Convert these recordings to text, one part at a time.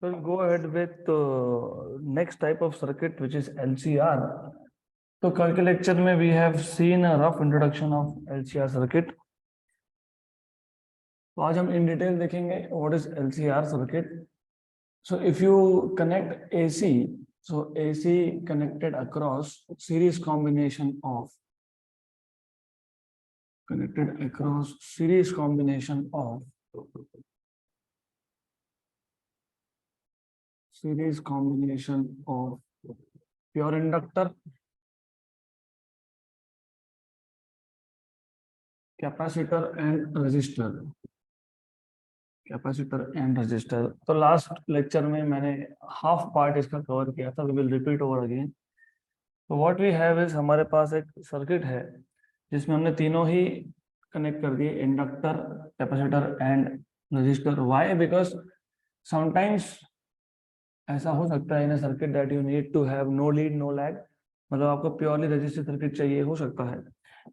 We'll go ahead with next type of circuit, which is LCR. तो कल के lecture में we have seen a rough introduction of LCR circuit. तो आज हम in detail देखेंगे what is LCR circuit. So if you connect AC, so AC connected across series combination of pure inductor, capacitor and resistor. तो last lecture में मैंने half part इसका cover किया था. We will repeat over again. तो what we have is हमारे पास एक सर्किट है जिसमें हमने तीनों ही कनेक्ट कर दिए, inductor, capacitor and resistor. Why? Because sometimes ऐसा हो सकता है in a circuit that you need to have no lead no lag. मतलब आपको प्योरली रजिस्टर सर्किट चाहिए, हो सकता है.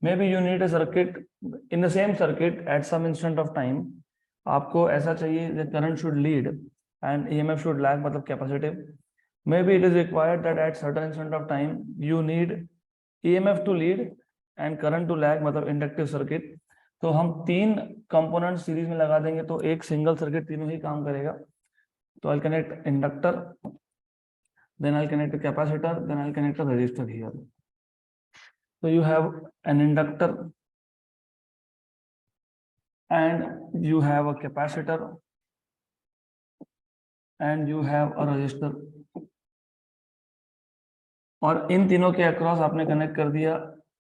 Maybe you need a circuit in the same circuit at some instant of time. आपको ऐसा चाहिए that current should lead and EMF should lag, मतलब capacitive. Maybe it is required that at certain instant of time you need EMF to lead and current to lag, मतलब inductive circuit. तो हम तीन component series में लगा देंगे तो एक सिंगल सर्किट तीनों ही काम करेगा. तो I'll connect inductor, then I'll connect a capacitor, then I'll connect a resistor here. So you have an inductor and you have a capacitor and you have a resistor. और इन तीनों के across आपने connect कर दिया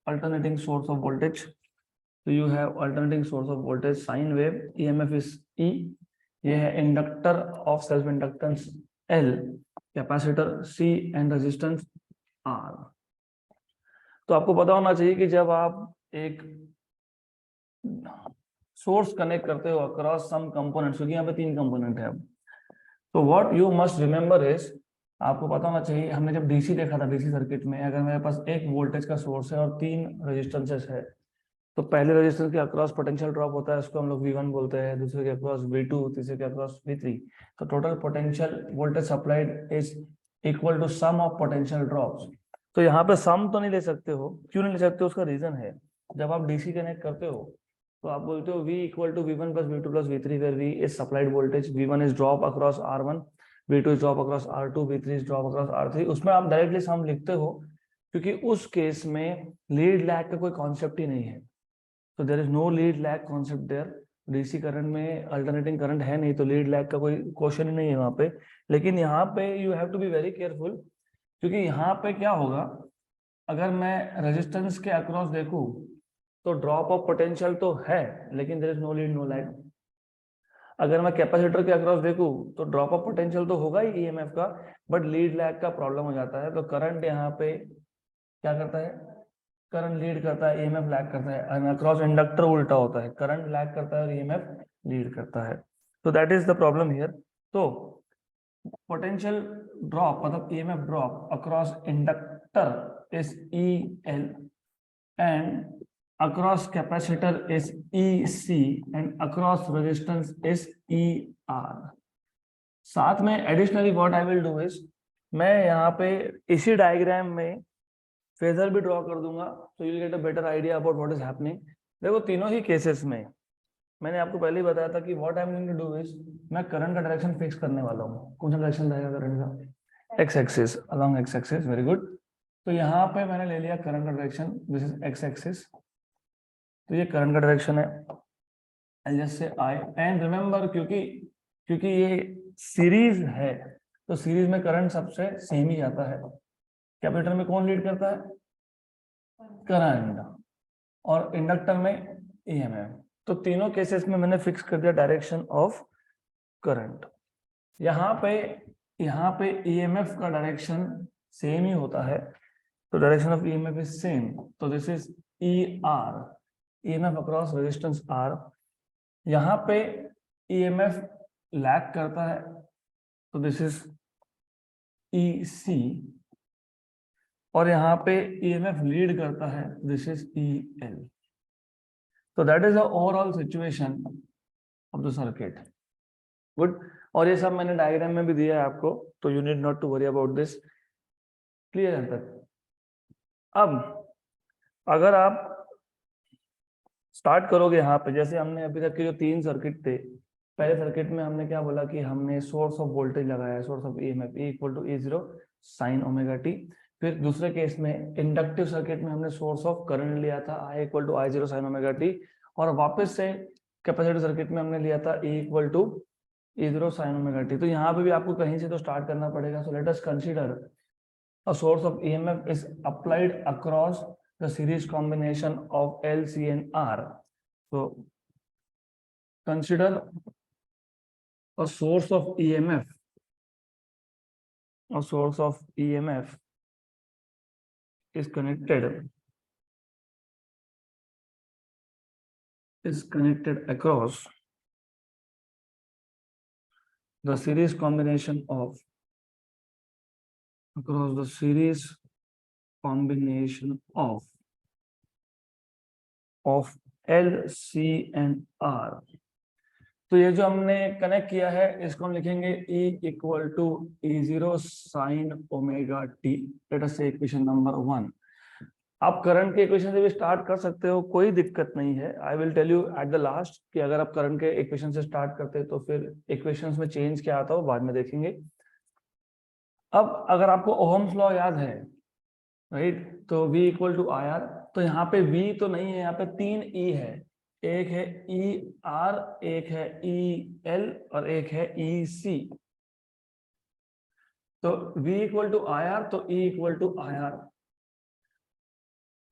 alternating source of voltage. तो you have alternating source of voltage, sine wave, EMF is E. ये है inductor of self inductance L, capacitor C and resistance R. तो आपको पता होना चाहिए कि जब आप एक सोर्स कनेक्ट करते हो अक्रॉस सम कंपोनेंट्स, क्योंकि यहाँ पे तीन कंपोनेंट है अब, तो what you must remember is, आपको पता होना चाहिए, हमने जब डीसी देखा था, डीसी सर्किट में अगर मेरे पास एक वोल्टेज का सोर्स है और तीन रेजिस्टेंसेस है, तो पहले रेजिस्टेंस के अक्रॉस पोटेंशियल ड्रॉप होता है, उसको हम लोग V1 बोलते हैं, दूसरे के अक्रॉस V2, तीसरे के अक्रॉस V3. तो total potential voltage supplied is equal to sum of potential drops. तो यहाँ पे सम तो नहीं ले सकते हो. क्यों नहीं ले सकते? उसका रीजन है, जब आप डीसी कनेक्ट करते हो तो आप बोलते हो V equal to V1 plus V2 plus V3, where V is supplied voltage, V1 is drop across R1, V2 is drop across R2, V3 is drop across R3. उसमें आप डायरेक्टली सम लिखते हो क्योंकि उस केस में लीड लैग का कोई concept ही नहीं है. तो there is no lead lag concept there. DC current में अल्टरनेटिंग करंट है नहीं, तो लीड लैग का कोई क्वेश्चन ही नहीं है वहां पे. लेकिन यहाँ पे you have to be very careful, क्योंकि यहाँ पे क्या होगा, अगर मैं रेजिस्टेंस के अक्रॉस देखूं तो ड्रॉप ऑफ पोटेंशियल तो है, लेकिन there is no lead no lag. अगर मैं कैपेसिटर के अक्रॉस देखूं तो ड्रॉप ऑफ पोटेंशियल तो होगा ही ईएमएफ का, बट लीड लैग का प्रॉब्लम हो जाता है. तो करंट यहाँ पे क्या करता है, करंट लीड करता है, ईएमएफ लैग करता है. अक्रॉस इंडक्टर उल्टा होता है, करंट लैग करता है और ईएमएफ लीड करता है. तो that is the problem here. तो पोटेंशियल ड्रॉप मतलब EMF drop across inductor is EL and across capacitor is EC and across resistance is ER. साथ में additionally what I will do is, मैं यहाँ पे इसी डायग्राम में फेजर भी ड्रॉ कर दूंगा, so you will get a better idea about what is happening. देखो तीनों ही केसेस में मैंने आपको पहले ही बताया था कि what I am going to do is, मैं करंट का डायरेक्शन फिक्स करने वाला हूँ. कौन सा डायरेक्शन रहेगा करंट का? X axis, along X axis. Very good. तो यहाँ पे मैंने ले लिया करंट का direction, this is X axis. तो ये करंट का डायरेक्शन है. जैसे I एंड रिमेंबर, क्योंकि ये सीरीज है तो सीरीज में करंट सबसे सेम ही आता है. कैपेसिटर में कौन लीड करता है? करंट. और इंडक्टर में EMF. तो तीनों केसेस में मैंने फिक्स कर दिया डायरेक्शन ऑफ करंट. यहाँ पे EMF का डायरेक्शन सेम ही होता है, तो direction of EMF is same. तो this is ER, EMF across resistance R. यहाँ पे EMF लैग करता है, तो दिस इज EC. और यहाँ पे EMF लीड करता है, दिस इज EL. तो that is the overall situation of the circuit. Good. और ये सब मैंने डायग्राम में भी दिया है आपको, तो you need not to worry about this. Clear है तक? अब अगर आप स्टार्ट करोगे यहाँ पे, जैसे हमने अभी तक के जो 3 सर्किट थे, पहले सर्किट में हमने क्या बोला कि हमने सोर्स ऑफ वोल्टेज लगाया, source of EMF E equal to E0 sine omega t. फिर दूसरे केस में इंडक्टिव सर्किट में हमने सोर्स ऑफ करंट लिया था I equal to I0 sine omega t, और वापस से कैपेसिटर सर्किट में हमने लिया था E equal to E0 sine omega t. तो यहाँ पे भी आपको कहीं से तो स्टार्ट करना पड़ेगा। So let us consider a source of EMF is applied across the series combination of L, C and R. So consider a source of EMF, a source of EMF is connected across the series combination of L, C and R. तो ये जो हमने connect किया है इसको हम लिखेंगे E equal to E0 sine omega t. Let us say equation number 1। आप करंट के इक्वेशन से भी स्टार्ट कर सकते हो, कोई दिक्कत नहीं है। I will tell you at the last कि अगर आप करंट के इक्वेशन से स्टार्ट करते हैं तो फिर इक्वेशंस में चेंज क्या आता है वो बाद में देखेंगे। अब अगर आपको ओहम्स लॉ याद है, राइट, तो V इक्वल टू IR, तो यहाँ पे V तो नहीं है, यहाँ पे 3 E है। एक है ER, एक है EL और एक है EC। तो V इक्वल टू IR, तो E equal to IR,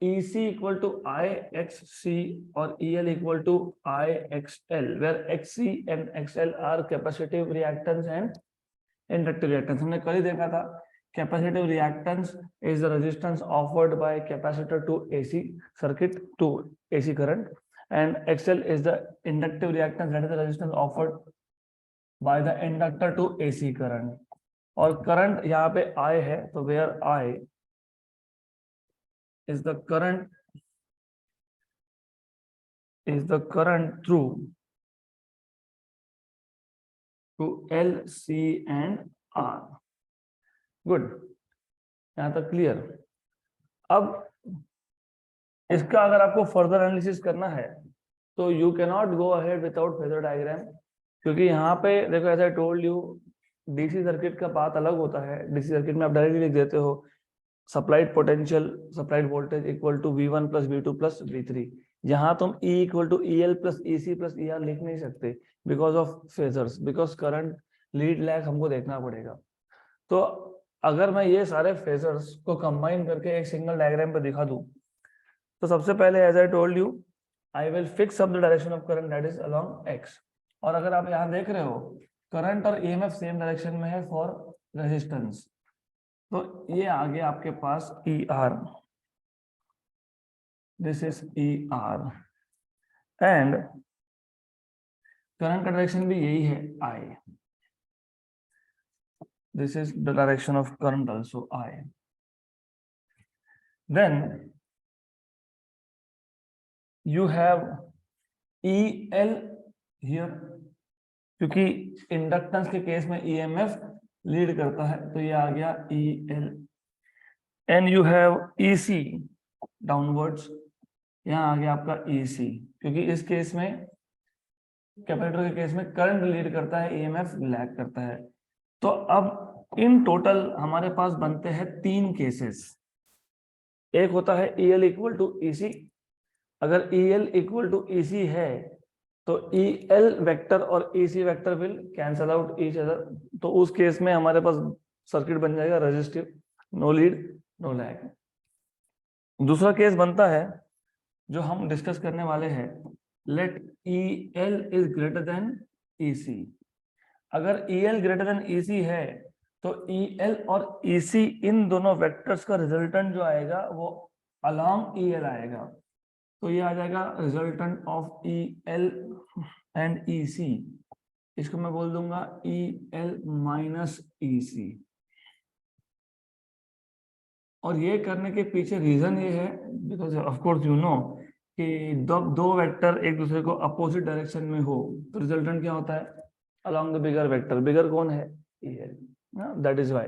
EC equal to IXC और EL equal to IXL, where XC and XL are capacitive reactance and inductive reactance। हमने कल ही देखा था capacitive reactance is the resistance offered by capacitor to AC circuit to AC current, and XL is the inductive reactance, that is the resistance offered by the inductor to AC current। और current यहाँ पे I है, तो where I is the current through to L, C and R। Good, यहाँ तक clear. अब इसका अगर आपको फर्दर एनालिसिस करना है तो you can not go ahead without phasor diagram, क्योंकि यहाँ पे देखो as I told you, DC circuit का बात अलग होता है। डीसी सर्किट में आप डायरेक्टली लिख देते हो supplied potential, supplied voltage equal to V1 plus V2 plus V3। यहाँ तुम E equal to EL plus EC plus ER लिख नहीं सकते because of phasors, because current lead lag हमको देखना पड़ेगा। तो अगर मैं ये सारे फेजर्स को कंबाइन करके एक सिंगल डायग्राम पे दिखा दूं, तो सबसे पहले as I told you, I will fix up the direction of current that is along x. और अगर आप यहाँ देख रहे हो करंट और ईएमएफ सेम डायरेक्शन में है फॉर रेजिस्टेंस, तो ये आ गया आपके पास ER, this is ER, and current का डायरेक्शन भी यही है I, this is the direction of current also I। then you have EL here, क्योंकि इंडक्टेंस के केस में EMF लीड करता है, तो ये आ गया EL। And you have EC downwards, यहाँ आ गया आपका EC, क्योंकि इस केस में कैपेसिटर के केस में करंट लीड करता है, EMF लैग करता है। तो अब इन टोटल हमारे पास बनते हैं 3 केसेस। एक होता है EL इक्वल टू EC। अगर EL इक्वल टू EC है तो EL वेक्टर और EC vector will cancel out each other, तो उस केस में हमारे पास सर्किट बन जाएगा resistive, no lead no lag. दूसरा केस बनता है जो हम डिस्कस करने वाले हैं, let EL is greater than EC। अगर EL ग्रेटर देन EC है तो EL और EC इन दोनों वेक्टर्स का रिजल्टेंट जो आएगा वो अलोंग EL आएगा, तो ये आ जाएगा resultant of EL and EC। इसको मैं बोल दूंगा EL माइनस EC। और ये करने के पीछे रीजन ये है because of course you know कि दो वेक्टर एक दूसरे को अपोजिट डायरेक्शन में हो तो रिजल्टेंट क्या होता है, along the bigger vector. bigger कौन है? EL. That is why.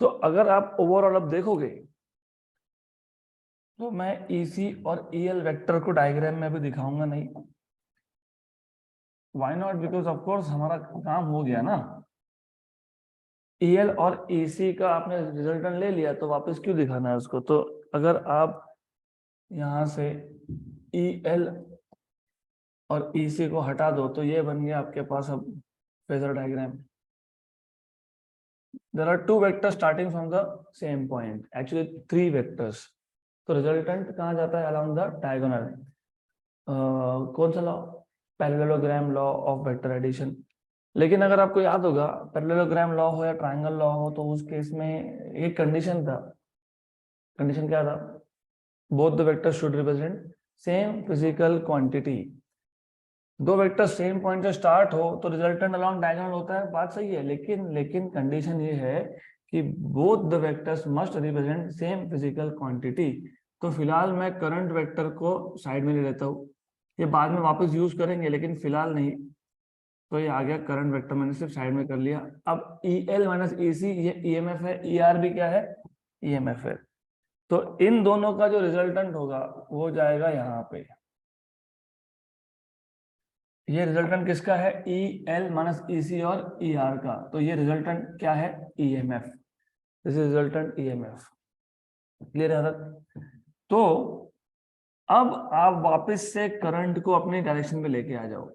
तो अगर आप ओवरऑल अब देखोगे तो मैं EC और EL वेक्टर को डायग्राम में भी दिखाऊंगा नहीं. Why not? Because of course हमारा काम हो गया ना. EL और EC का आपने रिजल्टेंट ले लिया तो वापस क्यों दिखाना है उसको. तो अगर आप यहां से EL और EC को हटा दो तो ये बन गया आपके पास अब phasor diagram. There are two vectors starting from the same point. Actually, three vectors. तो रिजल्टेंट कहाँ जाता है? along the diagonal. कौन सा law? Parallelogram law of vector addition. लेकिन अगर आपको याद होगा पैरेललोग्राम लॉ हो या ट्रायंगल लॉ हो तो उस केस में एक कंडीशन था. कंडीशन क्या था? Both the vectors should represent same physical quantity. दो वेक्टर सेम पॉइंट से स्टार्ट हो तो रिजल्टेंट अलोंग डायगोनल होता है. बात सही है, लेकिन कंडीशन ये है कि both the vectors must represent same physical quantity. तो फिलहाल मैं करंट वेक्टर को साइड में ले लेता हूँ. ये बाद में वापस यूज करेंगे लेकिन फिलहाल नहीं. तो ये आ गया करंट वेक्टर, मैंने सिर्फ साइड में कर लिया. अब EL माइनस EC ये EMF है, ER भी क्या है? EMF है. तो इन दोनों का जो रिजल्टेंट होगा वो जाएगा यहाँ पे. ये रिजल्टेंट किसका है? EL माइनस EC और ER का. तो ये रिजल्टेंट क्या है? EMF. This is resultant EMF. Clear है सर? तो अब आप वापस से करंट को अपनी डायरेक्शन पे लेके आ जाओ.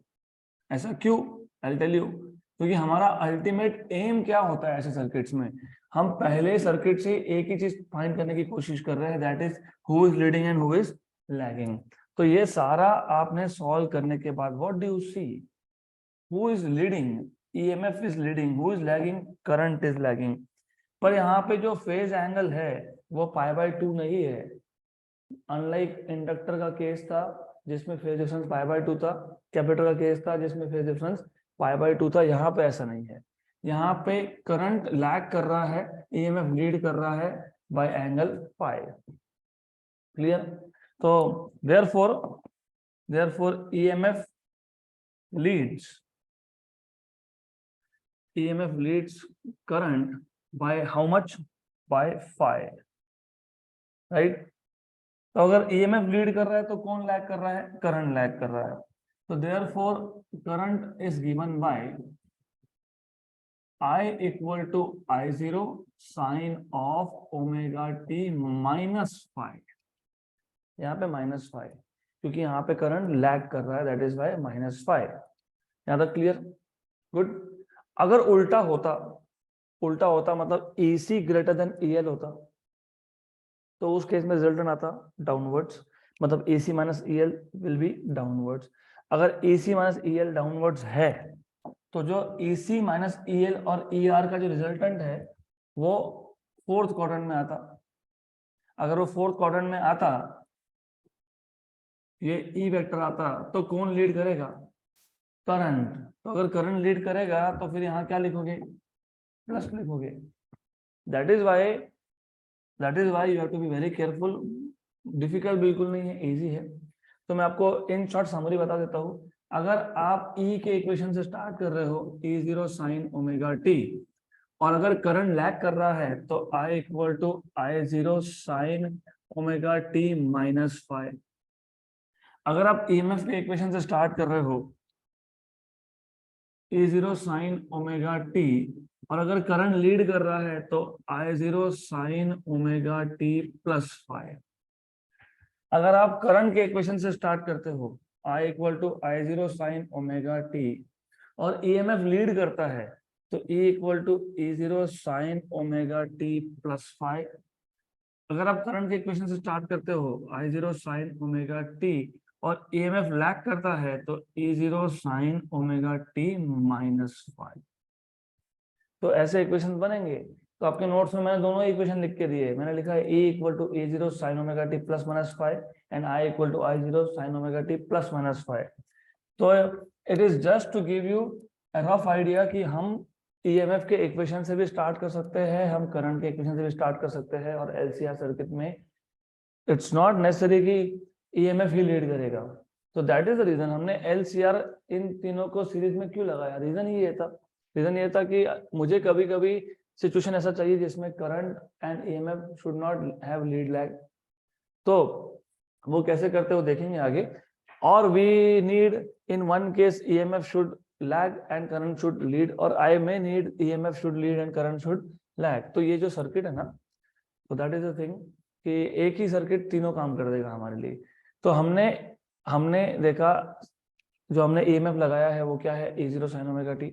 ऐसा क्यों? I will tell you. क्योंकि हमारा अल्टीमेट एम क्या होता है ऐसे सर्किट्स में? हम पहले सर्किट से एक ही चीज फाइंड करने की कोशिश कर रहे हैं, that is who is leading and who is lagging. तो ये सारा आपने सॉल्व करने के बाद what do you see? Who is leading? EMF is leading. Who is lagging? Current is lagging. पर यहाँ पे जो फेज एंगल है वो π/2 नहीं है. अनलाइक इंडक्टर का केस था जिसमें फेज डिफरेंस π/2 था, कैपेसिटर का केस था जिसमें फेज डिफरेंस π/2 था. यहाँ पे ऐसा नहीं है. यहाँ पे करंट लैग कर रहा है, EMF लीड कर रहा है बाय एंगल π. क्लियर? तो therefore EMF leads current by how much? by phi. Right? तो अगर EMF लीड कर रहा है तो कौन लैग कर रहा है? करंट लैग कर रहा है. तो therefore current is given by I equal to I0 sin of omega t minus phi. यहाँ पे माइनस फाइव क्योंकि यहाँ पे करंट लैग कर रहा है, that is why minus five. यहाँ तक क्लियर? गुड. अगर उल्टा होता मतलब EC ग्रेटर देन EL होता तो उस केस में रिजल्टेंट आता डाउनवर्ड्स, मतलब EC minus EL will be downwards. अगर EC माइनस EL डाउनवर्ड्स है तो जो EC माइनस EL और ER का जो रिजल्टेंट है वो फोर्थ क्वाड्रेंट में आता. अगर वो फोर्थ क्वाड्रेंट में आता, ये E वेक्टर आता, तो कौन लीड करेगा? करंट. तो अगर करंट लीड करेगा तो फिर यहाँ क्या लिखोगे? प्लस लिखोगे. That is why you have to be very careful. Difficult बिल्कुल नहीं है, इजी है. तो मैं आपको इन शॉर्ट समरी बता देता हूँ. अगर आप E के इक्वेशन से स्टार्ट कर रहे हो E0 sin ओमेगा t और अगर करंट लैग कर रहा है तो I equal to I0 sin omega t minus 5. अगर आप EMF के इक्वेशन से स्टार्ट कर रहे हो E0 sin ओमेगा t और अगर करंट लीड कर रहा है तो I0 sin omega t plus 5. अगर आप करंट के इक्वेशन से स्टार्ट करते हो I equal to I0 sin omega t और EMF लीड करता है तो E equal to E0 sin omega t plus 5. अगर आप करंट के इक्वेशन से स्टार्ट करते हो I0 sin ओमेगा t और EMF लैग करता है तो E0 sin omega t minus 5. तो ऐसे इक्वेशन बनेंगे. तो आपके नोट्स में मैंने दोनों इक्वेशन लिख के दिए. मैंने लिखा है E equal to E0 sin omega t plus minus 5 and I equal to I0 sin omega t plus minus 5. तो it is just to give you a rough idea कि हम EMF के इक्वेशन से भी स्टार्ट कर सकते हैं, हम करंट के इक्वेशन से भी स्टार्ट कर सकते हैं. और LCR सर्किट में इट्स नॉट नेसेसरी कि EMF ही लीड करेगा. तो दैट इज द रीजन हमने LCR इन तीनों को सीरीज में क्यों लगाया। रीजन ये था कि मुझे कभी कभी सिचुएशन ऐसा चाहिए जिसमें current and EMF should not have lead lag. तो वो कैसे करते हो देखेंगे आगे। और we need in one case EMF should lag and current should lead, और I may need EMF should lead and current should lag. तो ये जो सर्किट है ना, तो दैट इज द थिंग कि एक ही सर्किट तीनों काम कर देगा हमारे लिए। तो हमने देखा जो हमने EMF लगाया है वो क्या है, E0 sin omega t।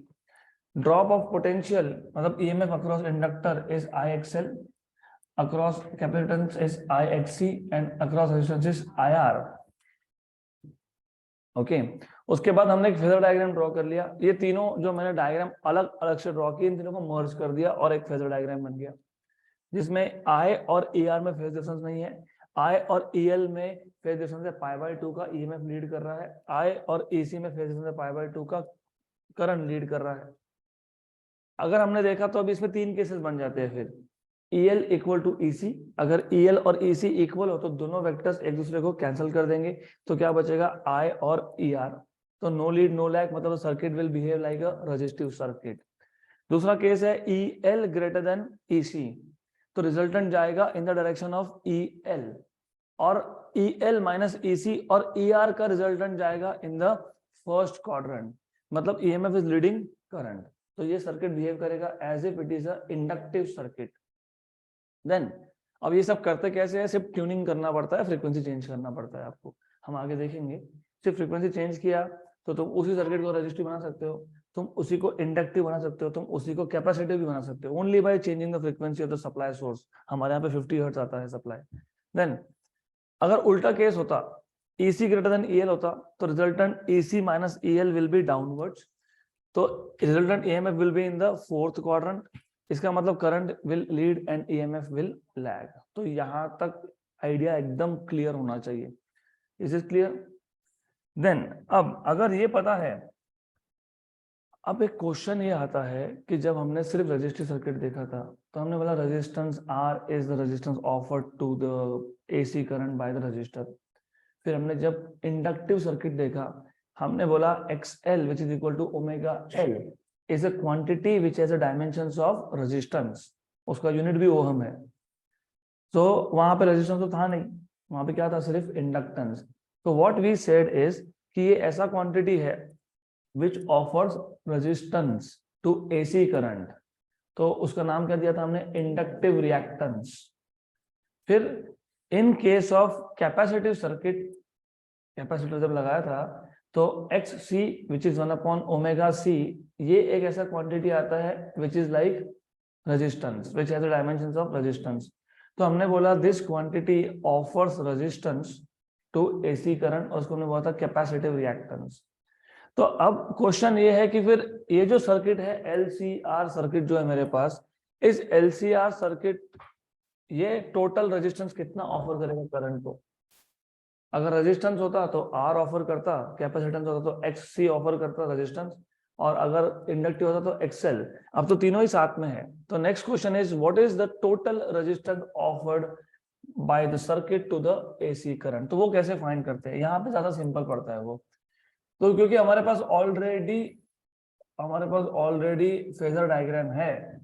Drop of potential मतलब EMF across inductor is IXL, across capacitance is IXC and across resistance is IR। Okay, उसके बाद हमने एक फेजर डायग्राम ड्रॉ कर लिया। ये तीनों जो मैंने डायग्राम अलग अलग से ड्रॉ किए, इन तीनों को मर्ज कर दिया और एक फेजर डायग्राम बन गया, जिसमें I और ER में फेज डिफरेंस नहीं है। I और EL में फेज डिफरेंस है π/2 का, EMF लीड कर रहा है। I और EC में फेज डिफरेंस है π/2 का, करंट लीड कर रहा है। अगर हमने देखा तो अभी इसमें तीन केसेस बन जाते हैं फिर। EL इक्वल टू EC, अगर EL और EC इक्वल हो तो दोनों वेक्टर्स एक दूसरे को कैंसिल कर देंगे, तो क्या बचेगा I और ER। तो नो लीड नो लैग, मतलब circuit will behave like a resistive circuit. दूसरा केस है EL ग्रेटर देन EC, तो रिजल्टेंट जाएगा in the direction of EL, और EL माइनस EC और ER का रिजल्टेंट जाएगा इन द फर्स्ट क्वाड्रेंट, मतलब EMF इज लीडिंग करंट। तो ये सर्किट बिहेव करेगा as if it is a inductive circuit. Then अब ये सब करते कैसे है, सिर्फ ट्यूनिंग करना पड़ता है, फ्रीक्वेंसी चेंज करना पड़ता है आपको, हम आगे देखेंगे। सिर्फ फ्रीक्वेंसी चेंज किया तो तुम उसी सर्किट को रेजिस्टिव बना सकते हो, तुम उसी को इंडक्टिव बना सकते हो, तुम उसी को कैपेसिटिव भी बना सकते हो, only by changing the frequency of the supply source. हमारे यहाँ पे 50 हर्ट्ज आता है सप्लाई। देन अगर उल्टा केस होता, EC ग्रेटर देन EL होता, तो resultant EC minus EL will be downwards, तो resultant EMF will be in the fourth quadrant. इसका मतलब current will lead and EMF will lag. तो यहां तक आइडिया एकदम क्लियर होना चाहिए। Is it clear? देन अब अगर ये पता है, अब एक क्वेश्चन ये आता है कि जब हमने सिर्फ रेजिस्टिव सर्किट देखा था तो हमने बोला resistance R is the resistance offered to the AC current by the resistor. फिर हमने जब इंडक्टिव सर्किट देखा हमने बोला XL which is equal to omega L is a quantity which has a dimensions of resistance, उसका unit भी ohm है। तो वहां पे रेजिस्टेंस तो था नहीं, वहां पे क्या था, सिर्फ इंडक्टेंस। तो व्हाट वी सेड इज कि ये ऐसा क्वांटिटी है which offers resistance to AC current, तो उसका नाम क्या दिया था हमने, इंडक्टिव रिएक्टेंस। फिर in case of capacitive circuit, capacitor जब लगाया था तो XC विच इज 1/ωc, ये एक ऐसा क्वांटिटी आता है which is like resistance which has the dimensions of resistance. तो हमने बोला this quantity offers resistance to AC current, और उसको हमने बोला था कैपेसिटिव रिएक्टेंस। तो अब क्वेश्चन ये है कि फिर ये जो सर्किट है LCR सर्किट जो है मेरे पास, इस LCR सर्किट ये टोटल रेजिस्टेंस कितना ऑफर करेगा करंट को। अगर रेजिस्टेंस होता तो R ऑफर करता, कैपेसिटेंस होता तो XC ऑफर करता रेजिस्टेंस, और अगर इंडक्टिव होता तो XL। अब तो तीनों ही साथ में है। तो next question is what is the total resistance offered by the circuit to the AC current. तो वो कैसे फाइंड करते हैं, यहाँ पे ज्यादा सिंपल पड़ता है वो। तो क्योंकि हमारे पास ऑलरेडी फेजर डायग्राम है,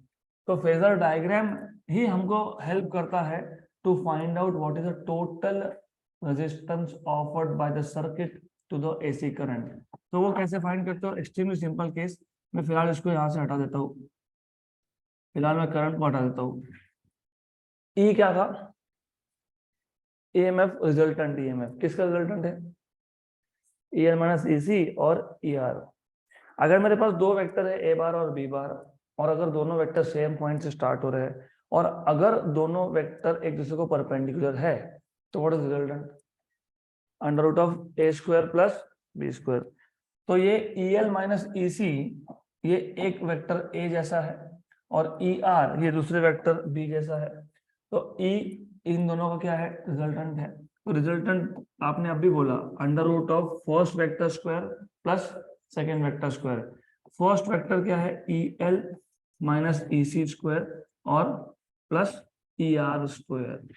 तो फेजर डायग्राम ही हमको हेल्प करता है to find out what is the total resistance offered by the circuit to the AC current. तो वो कैसे फाइंड करते हो, एक्सट्रीमली सिंपल केस। मैं फिलहाल इसको यहाँ से हटा देता हूँ, फिलहाल मैं करंट को हटा देता हूँ। E क्या था, EMF, रिजल्टेंट EMF किसका रिजल्टेंट है, EL माइनस EC और ER। अगर मेरे पास दो वेक्टर है A बार और B बार, और अगर दोनों वेक्टर सेम पॉइंट से स्टार्ट हो रहे हैं, और अगर दोनों वेक्टर एक दूसरे को परपेंडिकुलर है, तो what is resultant, under root of A² plus B²। तो ये EL माइनस EC ये एक वेक्टर A जैसा है, और ER ये दूसरे वेक्टर B जैसा है। तो E इन दोनों का क्या है, रिजल्टेंट है। तो रिजल्टेंट आपने अभी बोला under root of first vector square plus second vector square. First vector क्या है, EL माइनस EC² और प्लस ER²।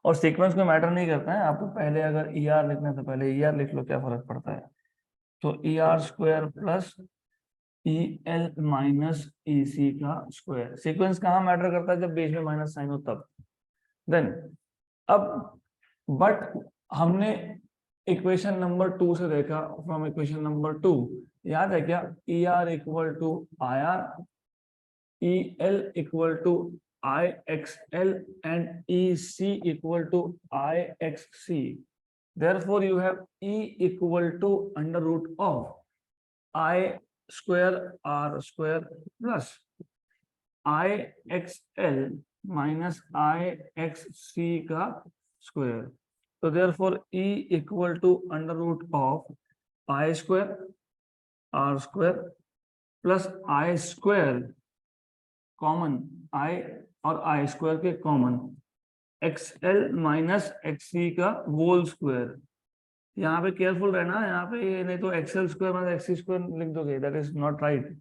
और सीक्वेंस में मैटर नहीं करता है, आपको पहले अगर ई आर लिखना है तो पहले ई आर लिख लो, क्या फर्क पड़ता है। तो E R square plus E L minus E C का स्क्वायर। सीक्वेंस कहाँ मैटर करता है, जब बीच में माइनस साइन हो तब। देन अब बट हमने इक्वेशन नंबर 2 से देखा, फ्रॉम इक्वेशन नंबर 2 याद है क्या, E R equal to I R, E L equal to I X L and E C equal to I X C. Therefore, you have E equal to under root of I square R square plus I XL minus I XC का square. So therefore, E equal to under root of I square R square plus I square common I और I square के common XL minus XC का whole square। यहाँ पे careful रहना, यहाँ पे ये नहीं तो XL square minus XC square लिख दोगे, that is not right.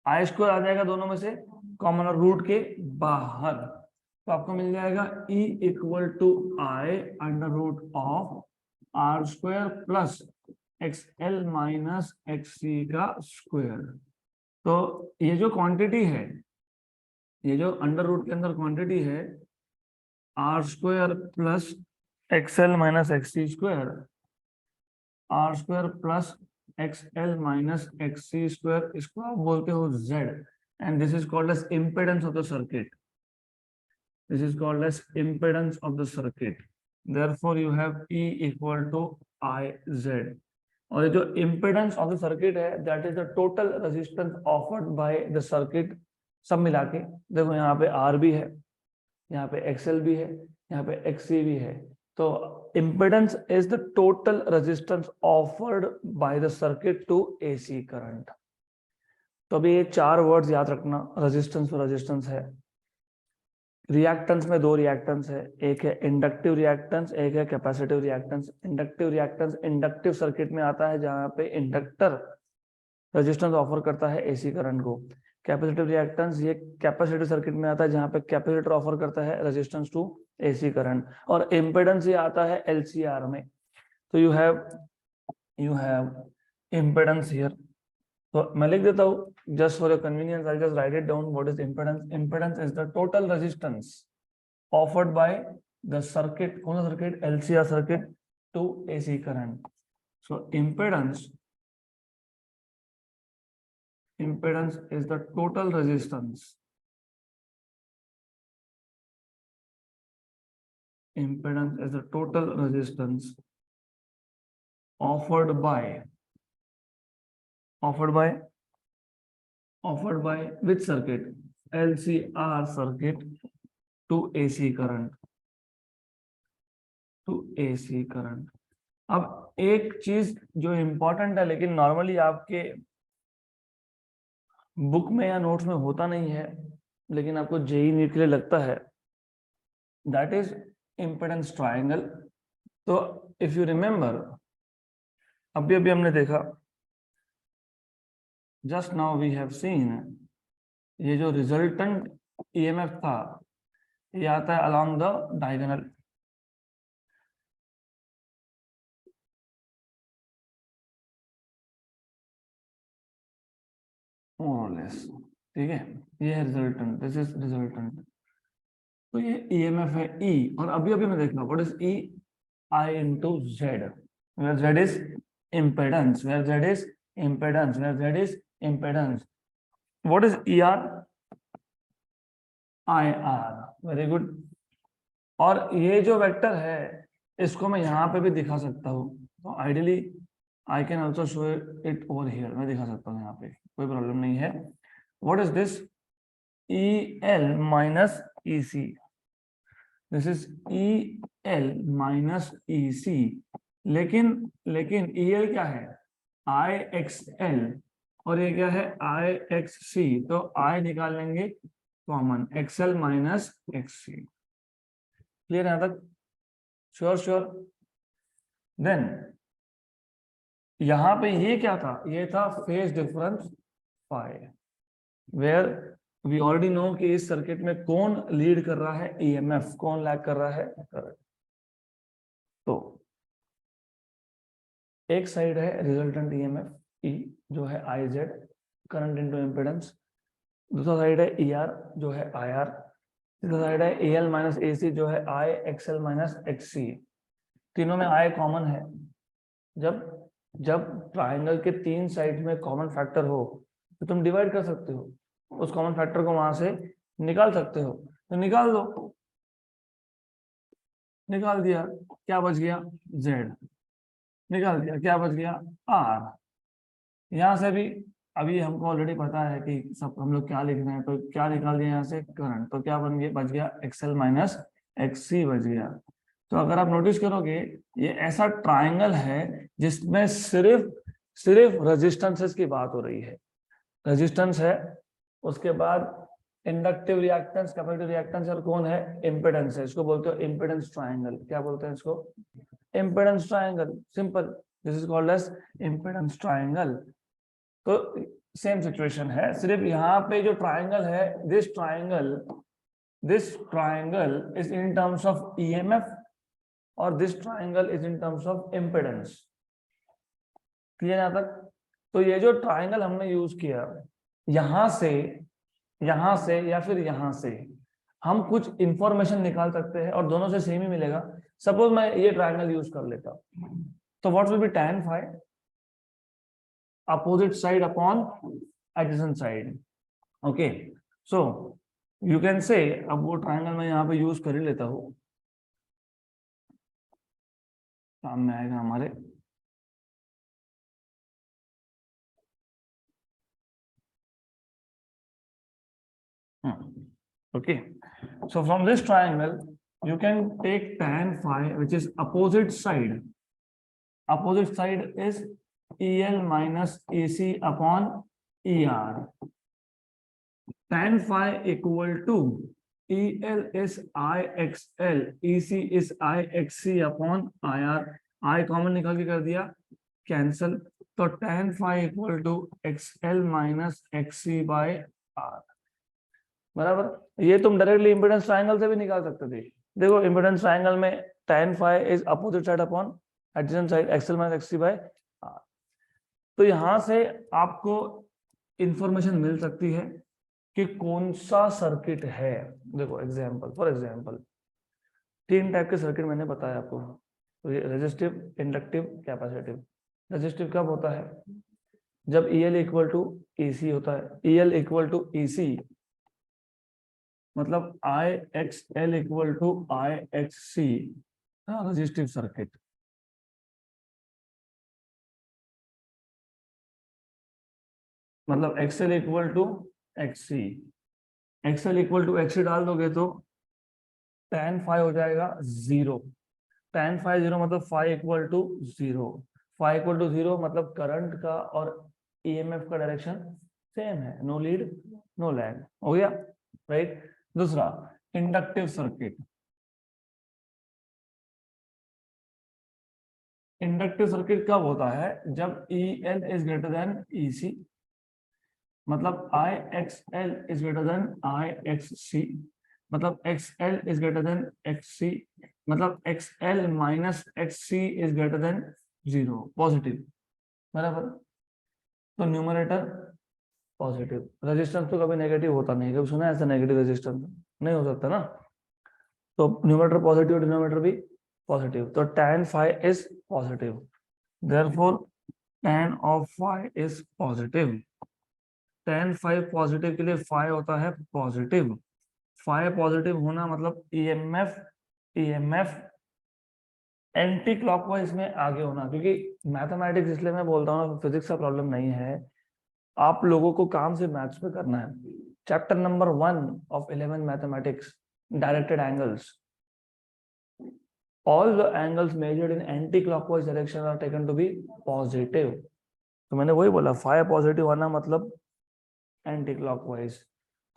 I square आ जाएगा दोनों में से कॉमन और रूट के बाहर, तो आपको मिल जाएगा E equal to I under root of R square plus X L minus X C का स्क्वायर। तो ये जो क्वांटिटी है, ये जो अंडर रूट के अंदर क्वांटिटी है R square plus XL minus XC square, R square plus X L minus X C square, इसको आप बोलते हो Z, and this is called as impedance of the circuit. This is called as impedance of the circuit. Therefore you have E equal to I Z. और ये जो impedance of the circuit है, that is the total resistance offered by the circuit, सब मिला के। देखो यहाँ पे आर भी है, यहाँ पे एक्सएल भी है, यहाँ पे एक्ससी भी है। तो impedance is the total resistance offered by the circuit to AC current। तो अभी ये 4 वर्ड्स याद रखना, रेजिस्टेंस और रेजिस्टेंस है। रिएक्टेंस में 2 रिएक्टेंस है, एक है इंडक्टिव रिएक्टेंस, एक है capacitive reactance. Inductive reactance inductive circuit में आता है जहां पे इंडक्टर रेजिस्टेंस ऑफर करता है एसी करंट को। कैपेसिटिव रिएक्टेंस ये कैपेसिटिव सर्किट में आता है जहां पे कैपेसिटर ऑफर करता है रेजिस्टेंस टू एसी करंट। और इम्पेडेंस ये आता है एलसीआर में। तो यू हैव इम्पेडेंस हियर। तो मैं लिख देता हूं just for your convenience, I just write it down. What is impedance? Impedance is the total resistance offered by the circuit, कौन सा circuit? LCR circuit, to AC current. So impedance is the total resistance, impedance is the total resistance offered by which circuit? LCR circuit to AC current, to AC current। अब एक चीज जो important है लेकिन normally आपके book में या notes में होता नहीं है, लेकिन आपको जेई नीट के लिए लगता है, दैट इज इम्पेडेंस ट्रायंगल। तो इफ यू रिमेंबर, अभी हमने देखा, just now we have seen, ये जो रिजल्टेंट ईएमएफ था ये आता है अलोंग द डायगोनल। ठीक है, ये है रिजल्टेंट, दिस इज रिजल्टेंट। तो ये ईएमएफ है ई, और अभी हमने देखा what is E, I into Z, where Z is impedance, where z is impedance, where z is impedance। what is er? ir, very good। और ये जो वेक्टर है इसको मैं यहाँ पे भी दिखा सकता हूँ, तो ideally I can also show it over here, मैं दिखा सकता हूँ यहाँ पे, कोई प्रॉब्लम नहीं है। what is this? el minus ec, this is el minus ec। लेकिन EL क्या है? IXL, और ये क्या है? IXC। तो I निकाल लेंगे common, XL minus XC। Clear है तक? श्योर। देन यहां पे ये क्या था? ये था phase difference phi, where we already know कि इस सर्किट में कौन लीड कर रहा है, ईएमएफ, कौन लैग कर रहा है, करंट। तो एक साइड है रिजल्टेंट ईएमएफ ई जो है I Z, current into impedance. दूसरा साइड है ई आर जो है आई आर। तीसरा साइड है ए एल माइनस ए सी जो है आई एक्स एल माइनस एक्स सी। तीनों में आई कॉमन है। जब जब ट्राइंगल के तीन साइड में कॉमन फैक्टर हो तो तुम डिवाइड कर सकते हो, उस कॉमन फैक्टर को वहां से निकाल सकते हो। तो निकाल दो, निकाल दिया, क्या बच गया, जेड। निकाल दिया, क्या बच गया, आर। यहाँ से भी अभी हमको ऑलरेडी पता है कि सब हम लोग क्या लिख रहे हैं, तो क्या निकाल दिया यहाँ से, करंट। तो क्या बन गया, बच गया एक्सएल माइनस एक्ससी बच गया। तो अगर आप नोटिस करोगे ये ऐसा ट्राइंगल है जिसमें सिर्फ सिर्फ रेजिस्टेंसेस की बात हो रही है। रेजिस्टेंस है, उसके बाद इंडक्टिव रिएक्टेंस, कैपेसिटिव रिएक्टेंस, और कौन है, इम्पिडेंस है। इसको बोलते हो इम्पिडेंस ट्राइंगल। क्या बोलते हैं इसको, impedance triangle. Simple, this is called as impedance triangle. तो सेम सिचुएशन है, सिर्फ यहाँ पे जो ट्राइंगल है, this triangle is in terms of EMF और this triangle is in terms of impedance. Clear यहाँ तक। तो ये जो ट्राइंगल हमने यूज किया, यहां से या फिर यहां से हम कुछ इंफॉर्मेशन निकाल सकते हैं और दोनों से सेम ही मिलेगा। सपोज मैं ये ट्राइंगल यूज कर लेता, तो what will be tan phi, opposite side upon adjacent side. Okay, so you can say, अब वो ट्राइंगल मैं यहाँ पे यूज कर ही लेता हूँ, सामने आएगा हमारे। Okay, so from this triangle you can take tan phi, which is opposite side. Opposite side is EL minus AC upon ER. Tan phi equal to EL is IXL, EC is IXC upon IR. I common निकाल के कर दिया, cancel. तो tan phi equal to XL minus XC by R। बराबर। ये तुम directly impedance triangle से भी निकाल सकते थे। देखो इम्पिडेंस ट्रायंगल में tan phi is opposite side upon adjacent side, XL minus XC by R। तो यहां से आपको इंफॉर्मेशन मिल सकती है कि कौन सा सर्किट है। देखो एग्जांपल, फॉर एग्जांपल तीन टाइप के सर्किट मैंने बताया आपको, तो ये रेजिस्टिव, इंडक्टिव, कैपेसिटिव। रेजिस्टिव कब होता है, जब EL इक्वल टू EC होता है। EL इक्वल टू EC मतलब IXL equal to IXC, resistive circuit. मतलब XL equal to XC, XL equal to XC डाल दोगे तो tan phi हो जाएगा 0। tan phi 0 मतलब phi equal to 0। phi equal to 0 मतलब करंट का और EMF का डायरेक्शन सेम है, नो लीड नो लैग। हो गया, राइट। दूसरा इंडक्टिव सर्किट। इंडक्टिव सर्किट कब होता है, जब EL is greater than EC, मतलब IXL is greater then IXC, मतलब XL is greater then XC, मतलब XL minus XC is greater then 0, positive. बराबर। तो न्यूमरेटर पॉजिटिव। रेजिस्टेंस तो कभी नेगेटिव होता नहीं, कभी सुना है ऐसा नेगेटिव रेजिस्टेंस, नहीं हो सकता ना। तो न्यूमरेटर पॉजिटिव, डिनोमिनेटर भी पॉजिटिव। तो tan phi is positive, therefore tan of phi is positive. tan phi positive के लिए phi होता है पॉजिटिव। phi पॉजिटिव होना मतलब ईएमएफ एंटी क्लॉकवाइज में आगे होना। क्योंकि मैथमेटिक्स, इसलिए मैं बोलता हूँ ना, फिजिक्स का प्रॉब्लम नहीं है, आप लोगों को काम से मैथ्स पे करना है। Chapter number 1 of 11 mathematics, directed angles, all the angles measured in anti-clockwise direction are taken to be positive। तो मैंने वही बोला, phi पॉजिटिव आना मतलब एंटी क्लॉकवाइज।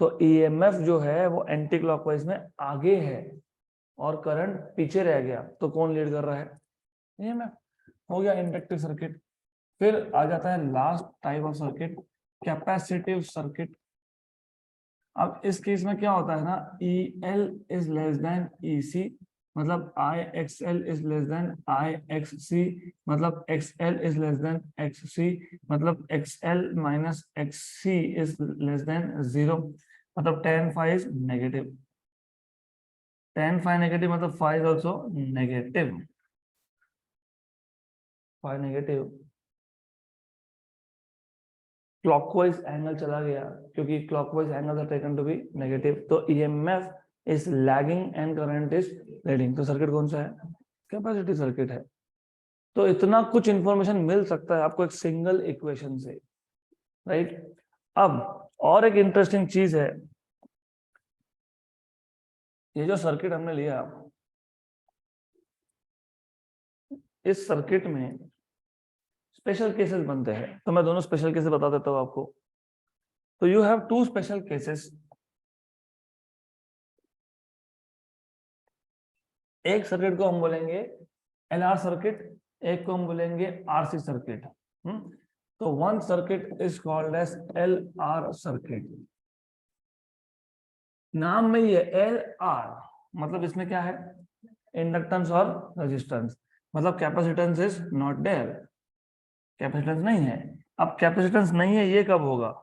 तो ईएमएफ जो है वो एंटी क्लॉकवाइज में आगे है और करंट पीछे रह गया, तो कौन लीड कर रहा है, ईएमएफ। हो गया इंडक्टिव सर्किट। फिर आ जाता है last type of circuit, capacitive circuit. अब इस केस में क्या होता है ना, EL is less than EC, मतलब IXL is less than IXC, मतलब XL is less than XC, मतलब XL minus XC is less than 0, मतलब tan phi is negative, tan phi negative मतलब phi is also negative, phi negative. Clockwise angle चला गया क्योंकि clockwise angle are taken to be negative, तो EMF is lagging and current is leading. तो circuit कौन सा है, कैपेसिटी सर्किट है। तो इतना कुछ इंफॉर्मेशन मिल सकता है आपको एक सिंगल इक्वेशन से, राइट। अब और एक इंटरेस्टिंग चीज है, ये जो सर्किट हमने लिया, इस सर्किट में स्पेशल केसेस बनते हैं, तो मैं दोनों स्पेशल केसेस बता देता हूं आपको। तो you have two special cases, एक सर्किट को हम बोलेंगे LR सर्किट, एक को हम बोलेंगे RC सर्किट। तो one circuit is called as LR circuit. नाम में ये LR मतलब इसमें क्या है, इंडक्टेंस और रेजिस्टेंस, मतलब capacitance is not there, capacitance नहीं है। अब कैपेसिटेंस नहीं है ये कब होगा,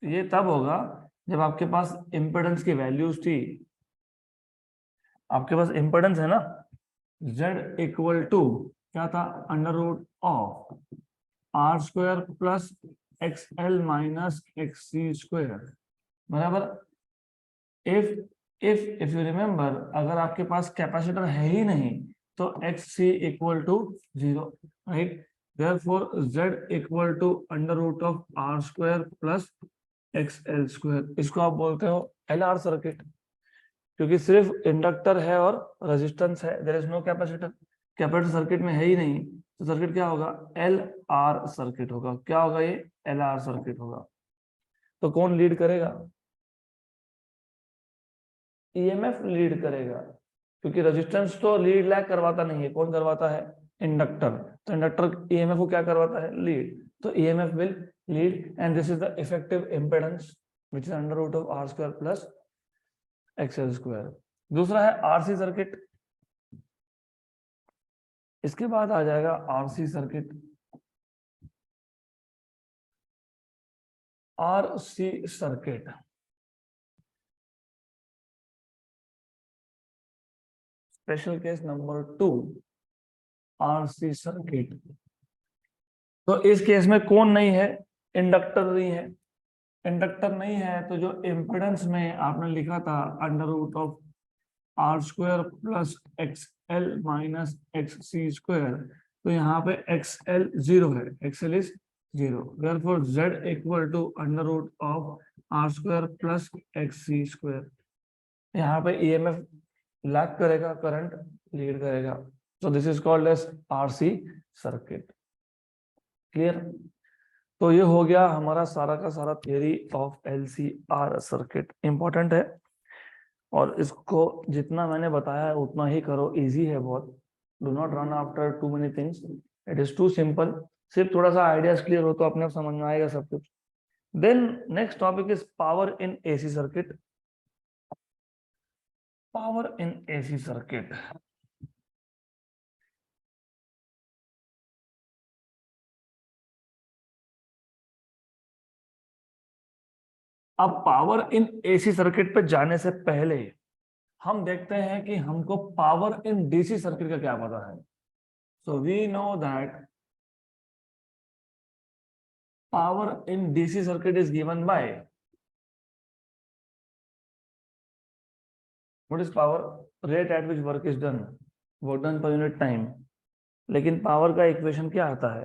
ये तब होगा जब आपके पास इंपेडेंस की वैल्यूज थी, आपके पास इंपेडेंस है ना, Z इक्वल टू क्या था, under root of R square plus XL minus XC square, बराबर। इफ यू रिमेंबर, अगर आपके पास कैपेसिटर है ही नहीं तो XC equal to 0, right. Therefore Z equal to under root of R square plus XL square, इसको आप बोलते हो LR सर्किट, क्योंकि सिर्फ इंडक्टर है और रेजिस्टेंस है, there is no capacitor, capacitor circuit में है ही नहीं, तो सर्किट क्या होगा, LR सर्किट होगा। क्या होगा ये, LR सर्किट होगा। तो कौन लीड करेगा, EMF लीड करेगा, क्योंकि रेजिस्टेंस तो लीड लैग करवाता नहीं है, कौन करवाता है, इंडक्टर। तो इंडक्टर EMF को क्या करवाता है, लीड। तो EMF will lead and this is the effective impedance which is under root of R square plus XL square. दूसरा है RC सर्किट, इसके बाद आ जाएगा RC circuit. RC circuit special case number 2, RC circuit. तो इस case में कौन नहीं है, इंडक्टर नहीं है। इंडक्टर नहीं है तो जो इम्पिडेंस में आपने लिखा था under root of R square plus XL minus XC square, तो यहाँ पे XL 0 है, XL is 0, therefore Z equal to under root of R square plus XC square. यहाँ पे EMF लैग करेगा, करंट लीड करेगा, so this is called as RC circuit. Clear. तो ये हो गया हमारा सारा का सारा theory of LCR circuit, important है और इसको जितना मैंने बताया है उतना ही करो, इजी है बहुत। Do not run after too many things, it is too simple. सिर्फ थोड़ा सा आइडियाज क्लियर हो तो अपने आप समझ में आएगा सब कुछ। Then next topic is power in AC circuit. Power in AC circuit, अब पावर इन AC सर्किट पे जाने से पहले हम देखते हैं कि हमको पावर इन DC सर्किट का क्या पता है। So we know that power in DC circuit is given by, what is power, rate at which work is done, work done per unit time। लेकिन पावर का इक्वेशन क्या आता है,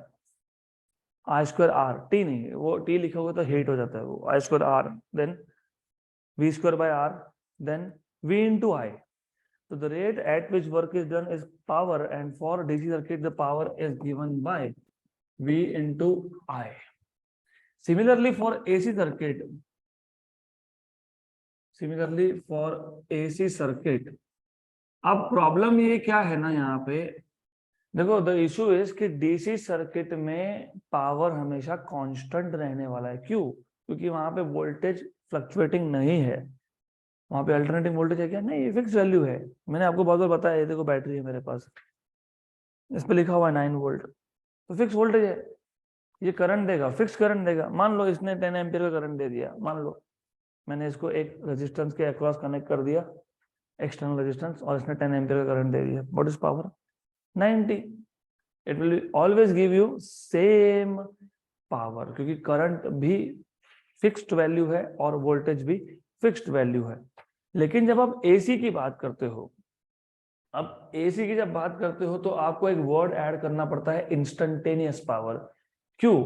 I square R, T नहीं, वो T लिखा हुआ तो हीट हो जाता है, वो I square R then V square by R then V into I। So the rate at which work is done is power, and for DC circuit the power is given by V into I। Similarly for AC circuit, similarly for AC circuit. अब problem ये क्या है ना, यहाँ पे देखो, the issue is कि DC circuit में पावर हमेशा कांस्टेंट रहने वाला है। क्यों, क्योंकि वहां पे वोल्टेज फ्लक्चुएटिंग नहीं है, वहां पे अल्टरनेटिंग वोल्टेज है क्या, नहीं, ये फिक्स वैल्यू है। मैंने आपको बहुत बार बताया, ये देखो बैटरी है मेरे पास, इस पे लिखा हुआ है 9 वोल्ट, तो फिक्स वोल्टेज है, ये करंट देगा, फिक्स करंट देगा। मान लो इसने 10 एम्पियर का करंट दे दिया, मान लो मैंने इसको एक रेजिस्टेंस के अक्रॉस कनेक्ट कर दिया, एक्सटर्नल रेजिस्टेंस, और इसने 10 एम्पियर का करंट दे दिया, what is power, 90। It will always give you same power, क्योंकि करंट भी फिक्स्ड वैल्यू है और वोल्टेज भी फिक्स्ड वैल्यू है। लेकिन जब आप एसी की बात करते हो, अब एसी की जब बात करते हो तो आपको एक वर्ड ऐड करना पड़ता है, इंस्टेंटेनियस पावर। क्यों?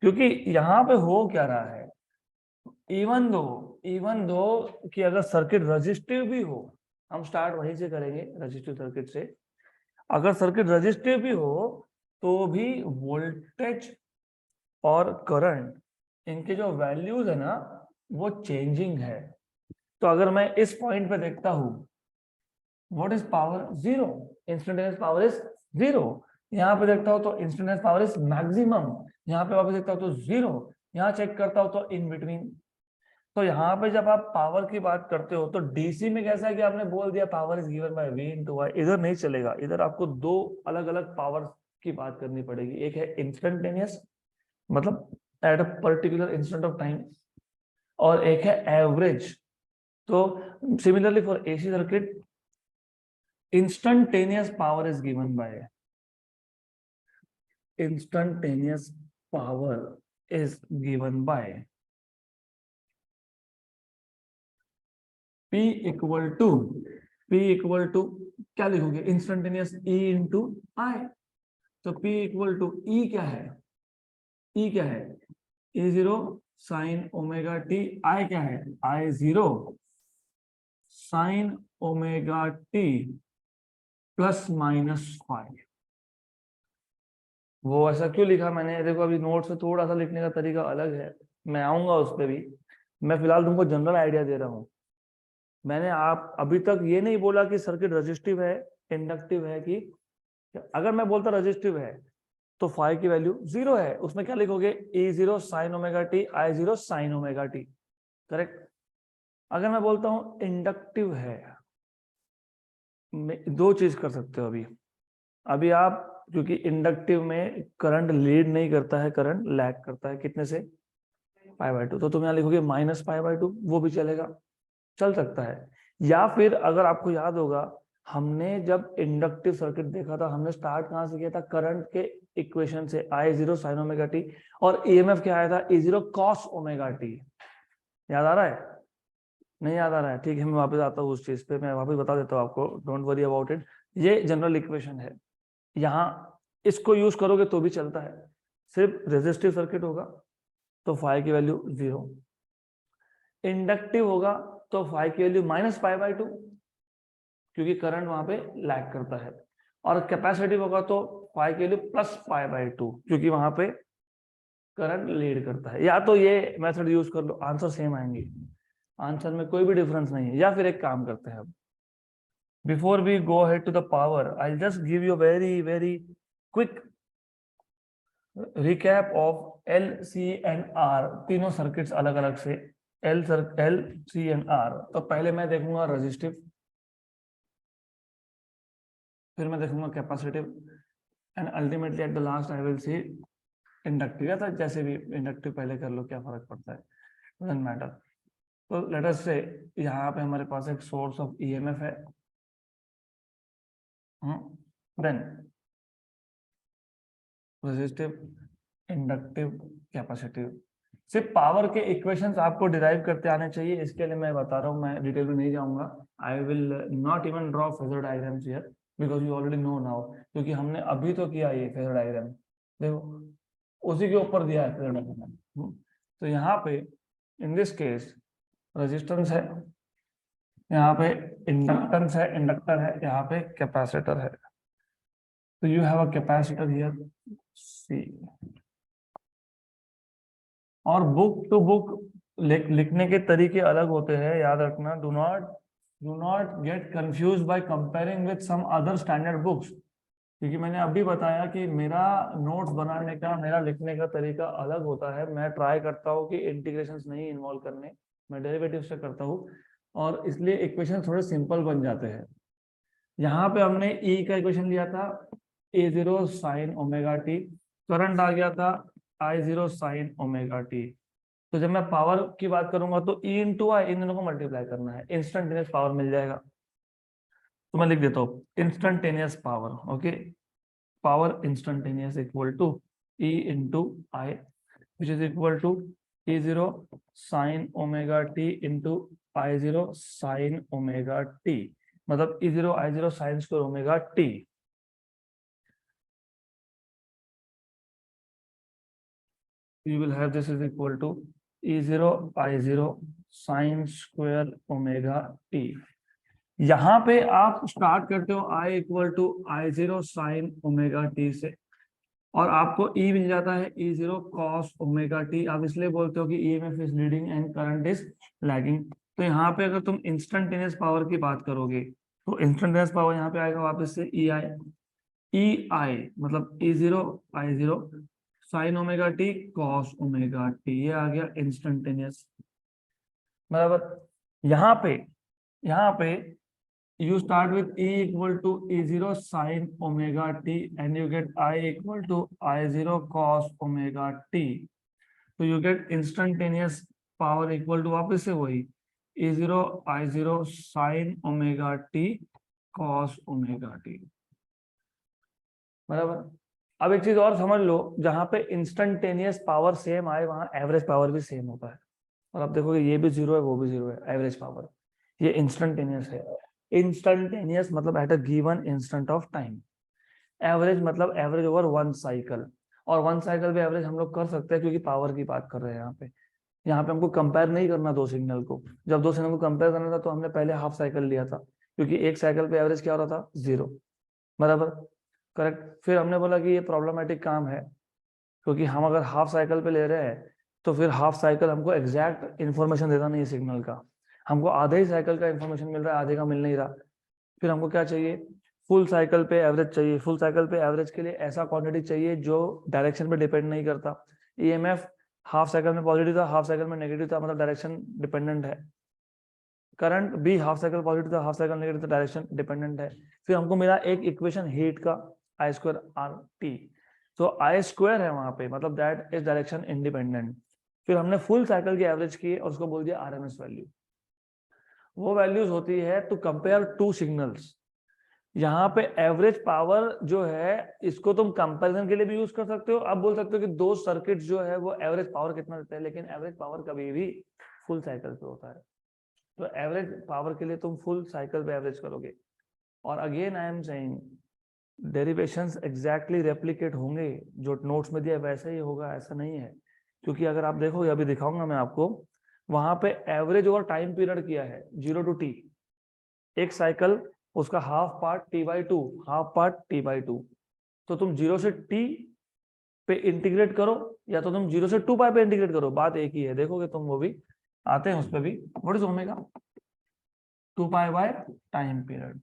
क्योंकि यहां पे हो क्या रहा है, इवन दो कि अगर सर्किट रजिस्टिव भी हो, हम स्टार्ट वहीं से करेंगे रजिस्टिव सर्किट से, अगर सर्किट रजिस्टिव भी हो तो भी वोल्टेज और करंट, इनके जो वैल्यूज है ना वो चेंजिंग है। तो अगर मैं इस पॉइंट पे देखता हूं, what is power, zero, instantaneous power is zero. यहाँ पे देखता हूं तो इंस्टेंटेनियस पावर इज मैक्सिमम, यहाँ पे वापस देखता हूं तो जीरो, यहाँ चेक करता हूं तो इन बिटवीन। तो यहाँ पे जब आप पावर की बात करते हो तो डीसी में कैसा है कि आपने बोल दिया power is given by V into Y, इधर नहीं चलेगा, इधर आपको दो अलग अलग पावर की बात करनी पड़ेगी। एक है इंस्टेंटेनियस, मतलब at a particular instant of time, और एक है एवरेज। तो similarly for AC circuit, instantaneous power is given by, instantaneous power is given by P equal to, P equal to क्या लिखोगे, इंस्टेंटेनियस E इंटू आई। तो P equal to E क्या है, E क्या है, E0 sine omega T, I क्या है, I0 sine omega t plus minus 5। वो ऐसा क्यों लिखा मैंने, देखो अभी नोट से थोड़ा सा लिखने का तरीका अलग है, मैं आऊंगा उस पर भी। मैं फिलहाल तुमको जनरल आइडिया दे रहा हूँ। मैंने आप अभी तक ये नहीं बोला कि सर्किट रजिस्टिव है, इंडक्टिव है, कि अगर मैं बोलता रजिस्टिव है तो फाई की वैल्यू जीरो है, उसमें क्या लिखोगे, E zero sine omega t, I zero sine omega t, correct. अगर मैं बोलता हूं इंडक्टिव है, दो चीज कर सकते हो अभी। अभी आप, क्योंकि इंडक्टिव में करंट लीड नहीं करता है, करंट लैग करता है, कितने से, पाई बाय टू, तो तुम यहाँ लिखोगे माइनस पाई बाय टू, वो भी चलेगा, चल सकता है। या फिर अगर आपको याद होगा, हमने जब इंडक्टिव सर्किट देखा था, हमने स्टार्ट कहां से किया था, करंट के इक्वेशन से, आई जीरो साइन ओमेगा टी, और ईएमएफ क्या आया था, E zero cos omega T. याद आ रहा है, नहीं याद आ रहा है, ठीक है, मैं वापस आता हूँ उस चीज पे, मैं वापस बता देता हूँ आपको, डोंट वरी अबाउट इट। ये जनरल इक्वेशन है, यहाँ इसको यूज करोगे तो भी चलता है। सिर्फ रेजिस्टिव सर्किट होगा तो फाई की वैल्यू जीरो, इंडक्टिव होगा तो फाई की value minus pi by two, क्योंकि करंट वहां पे लैग करता है, और कैपेसिटिव होगा तो फाई की value plus pi by two, क्योंकि वहां पे करंट लीड करता है। या तो ये मेथड यूज कर लो, आंसर सेम आएंगे, आंसर में कोई भी डिफरेंस नहीं है। या फिर एक काम करते हैं, अब before we go head to the power, I just give you very very quick recap of L C and R, तीनों सर्किट्स अलग अलग से, एल सी एंड आर। तो पहले मैं देखूंगा रजिस्टिव, फिर मैं देखूंगा capacitive, and ultimately at the last I will see inductive. या तो जैसे भी इंडक्टिव पहले कर लो, क्या फर्क पड़ता है, डजंट मैटर। तो लेट अस से यहाँ पे हमारे पास एक सोर्स ऑफ ईएमएफ है, देन रेजिस्टिव, इंडक्टिव, कैपेसिटिव। सिर्फ पावर के इक्वेशंस आपको डिराइव करते आने चाहिए, इसके लिए मैं बता रहा हूँ, मैं डिटेल में नहीं जाऊंगा। I will not even draw phasor diagrams here, because you already know now, क्योंकि हमने अभी तो किया ये फेजर डायग्राम, देखो उसी के ऊपर दिया है फेजर डायग्राम। तो यहाँ पे इन दिस केस रेजिस्टेंस है, यहाँ पे इंडक्टेंस है, इंडक्टर है, यहाँ पे कैपेसिटर है। तो you have a capacitor here C, और बुक टू बुक लिखने के तरीके अलग होते हैं, याद रखना। Do not get confuse by comparing with some other standard books. क्योंकि मैंने अभी बताया कि मेरा नोट्स बनाने का, मेरा लिखने का तरीका अलग होता है। मैं ट्राई करता हूँ कि इंटीग्रेशंस नहीं इन्वॉल्व करने, मैं डेरिवेटिव से करता हूँ, और इसलिए इक्वेशन थोड़े सिंपल बन जाते हैं। यहाँ पे हमने ई का इक्वेशन लिया था A0 sine omega t, current आ गया था I0 साइन ओमेगा टी। तो जब मैं पावर की बात करूंगा तो E इंटू आई, इन दोनों को मल्टीप्लाई करना है, इंस्टेंटेनियस पावर मिल जाएगा। तो मैं लिख देता हूँ instantaneous power, okay, power instantaneous equal to E into I, which is equal to E0 sine omega t into I0 sine omega t, मतलब E0 I0 sine square omega t. You will have this is equal to E0 I0 sine square omega t. यहाँ पे आप start करते हो I equal to I0 sine omega t से, और आपको E मिल जाता है E0 कॉस ओमेगा टी। आप इसलिए बोलते हो कि EMF is leading and current is lagging. तो यहाँ पे अगर तुम इंस्टेंटेनियस पावर की बात करोगे तो इंस्टेंटेनियस पावर यहाँ पे आएगा वापस से EI मतलब E0 I0 sine omega t cos omega T, ये आ गया इंस्टेंटेनियस। बराबर। यहाँ पे you start with E equal to E0 sin omega t and you get I equal to I0 cos omega t, तो you get instantaneous power equal to वापस से वही E0 I0 sin omega t cos omega t। बराबर। अब एक चीज और समझ लो, जहां पे इंस्टेंटेनियस पावर सेम आए वहां एवरेज पावर भी सेम होता है। और आप देखोगे ये भी जीरो है, वो भी जीरो है, एवरेज पावर। ये इंस्टेंटेनियस है। इंस्टेंटेनियस मतलब at a given instant of time. Average मतलब एवरेज ओवर वन साइकिल, और वन साइकिल पे एवरेज हम लोग कर सकते हैं क्योंकि पावर की बात कर रहे हैं यहाँ पे। यहाँ पे हमको कंपेयर नहीं करना दो सिग्नल को। जब दो सिग्नल को कंपेयर करना था तो हमने पहले हाफ साइकिल लिया था, क्योंकि एक साइकिल पे एवरेज क्या हो रहा था, जीरो। बराबर, करेक्ट। फिर हमने बोला कि ये प्रॉब्लमेटिक काम है, क्योंकि हम अगर हाफ साइकिल पे ले रहे हैं तो फिर हाफ साइकिल हमको एग्जैक्ट इन्फॉर्मेशन देता नहीं है सिग्नल का। हमको आधे ही साइकिल का इन्फॉर्मेशन मिल रहा है, आधे का मिल नहीं रहा। फिर हमको क्या चाहिए, फुल साइकिल पे एवरेज चाहिए। फुल साइकिल पे एवरेज के लिए ऐसा क्वांटिटी चाहिए जो डायरेक्शन पे डिपेंड नहीं करता। EMF हाफ साइकिल में पॉजिटिव था, हाफ साइकिल में नेगेटिव था, मतलब डायरेक्शन डिपेंडेंट है। करंट भी हाफ साइकिल पॉजिटिव था, हाफ साइकिल नेगेटिव था, डायरेक्शन डिपेंडेंट है। फिर हमको मिला एक इक्वेशन हीट का I स्क्वायर आर टी, तो I स्क्वायर है वहां पे, मतलब दैट इज डायरेक्शन इंडिपेंडेंट। फिर हमने फुल साइकिल की एवरेज की और उसको बोल दिया RMS वैल्यू। वो वैल्यूज होती है टू कंपेयर टू सिग्नल्स। यहाँ पे एवरेज पावर जो है इसको तुम कंपैरिजन के लिए भी यूज कर सकते हो। आप बोल सकते हो कि दो सर्किट जो है वो एवरेज पावर कितना देते हैं, लेकिन एवरेज पावर कभी भी फुल साइकिल पे होता है। तो एवरेज पावर के लिए तुम फुल साइकिल पे एवरेज करोगे। और again I am saying derivations exactly replicate होंगे, जो नोट्स में दिया वैसा ही होगा, ऐसा नहीं है। क्योंकि अगर आप देखोगे, अभी दिखाऊंगा मैं आपको, वहां पे एवरेज ओवर टाइम पीरियड किया है 0 to t। एक साइकिल उसका half part T/2, half part T/2। तो तुम 0 से t पे इंटीग्रेट करो या तो तुम 0 से 2π पे इंटीग्रेट करो, बात एक ही है। देखोगे तुम, वो भी आते हैं उस पर भी। What is omega, 2π by time period.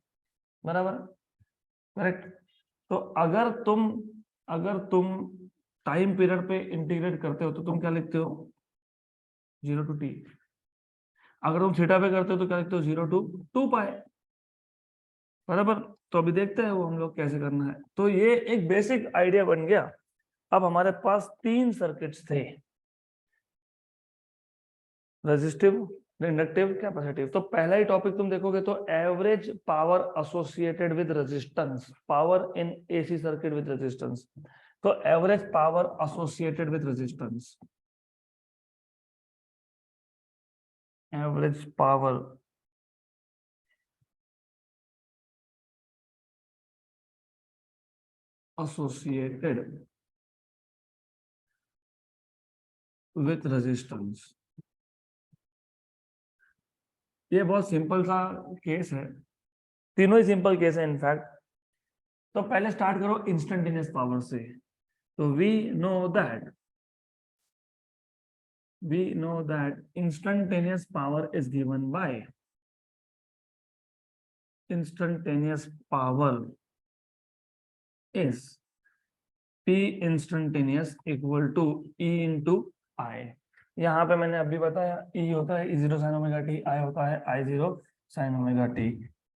बराबर, करेक्ट। तो अगर तुम टाइम पीरियड पे इंटीग्रेट करते हो तो तुम क्या लिखते हो, 0 to t। अगर तुम थीटा पे करते हो तो क्या लिखते हो, 0 to 2π। बराबर। तो अभी देखते हैं वो हम लोग कैसे करना है। तो ये एक बेसिक आइडिया बन गया। अब हमारे पास तीन सर्किट्स थे, रेजिस्टिव, इंडक्टिव, कैपेसिटिव। तो पहला ही टॉपिक तुम देखोगे तो average power associated with resistance, power in AC circuit with resistance. तो average power associated with resistance, average power associated with resistance। ये बहुत सिंपल सा केस है, तीनों ही सिंपल केस है इनफैक्ट। तो पहले स्टार्ट करो इंस्टेंटेनियस पावर से। तो we know that instantaneous power is given by instantaneous power is P instantaneous equal to E into I. यहाँ पे मैंने अभी बताया E होता है E0 sine omega T, I होता है I0 साइन ओमेगा टी।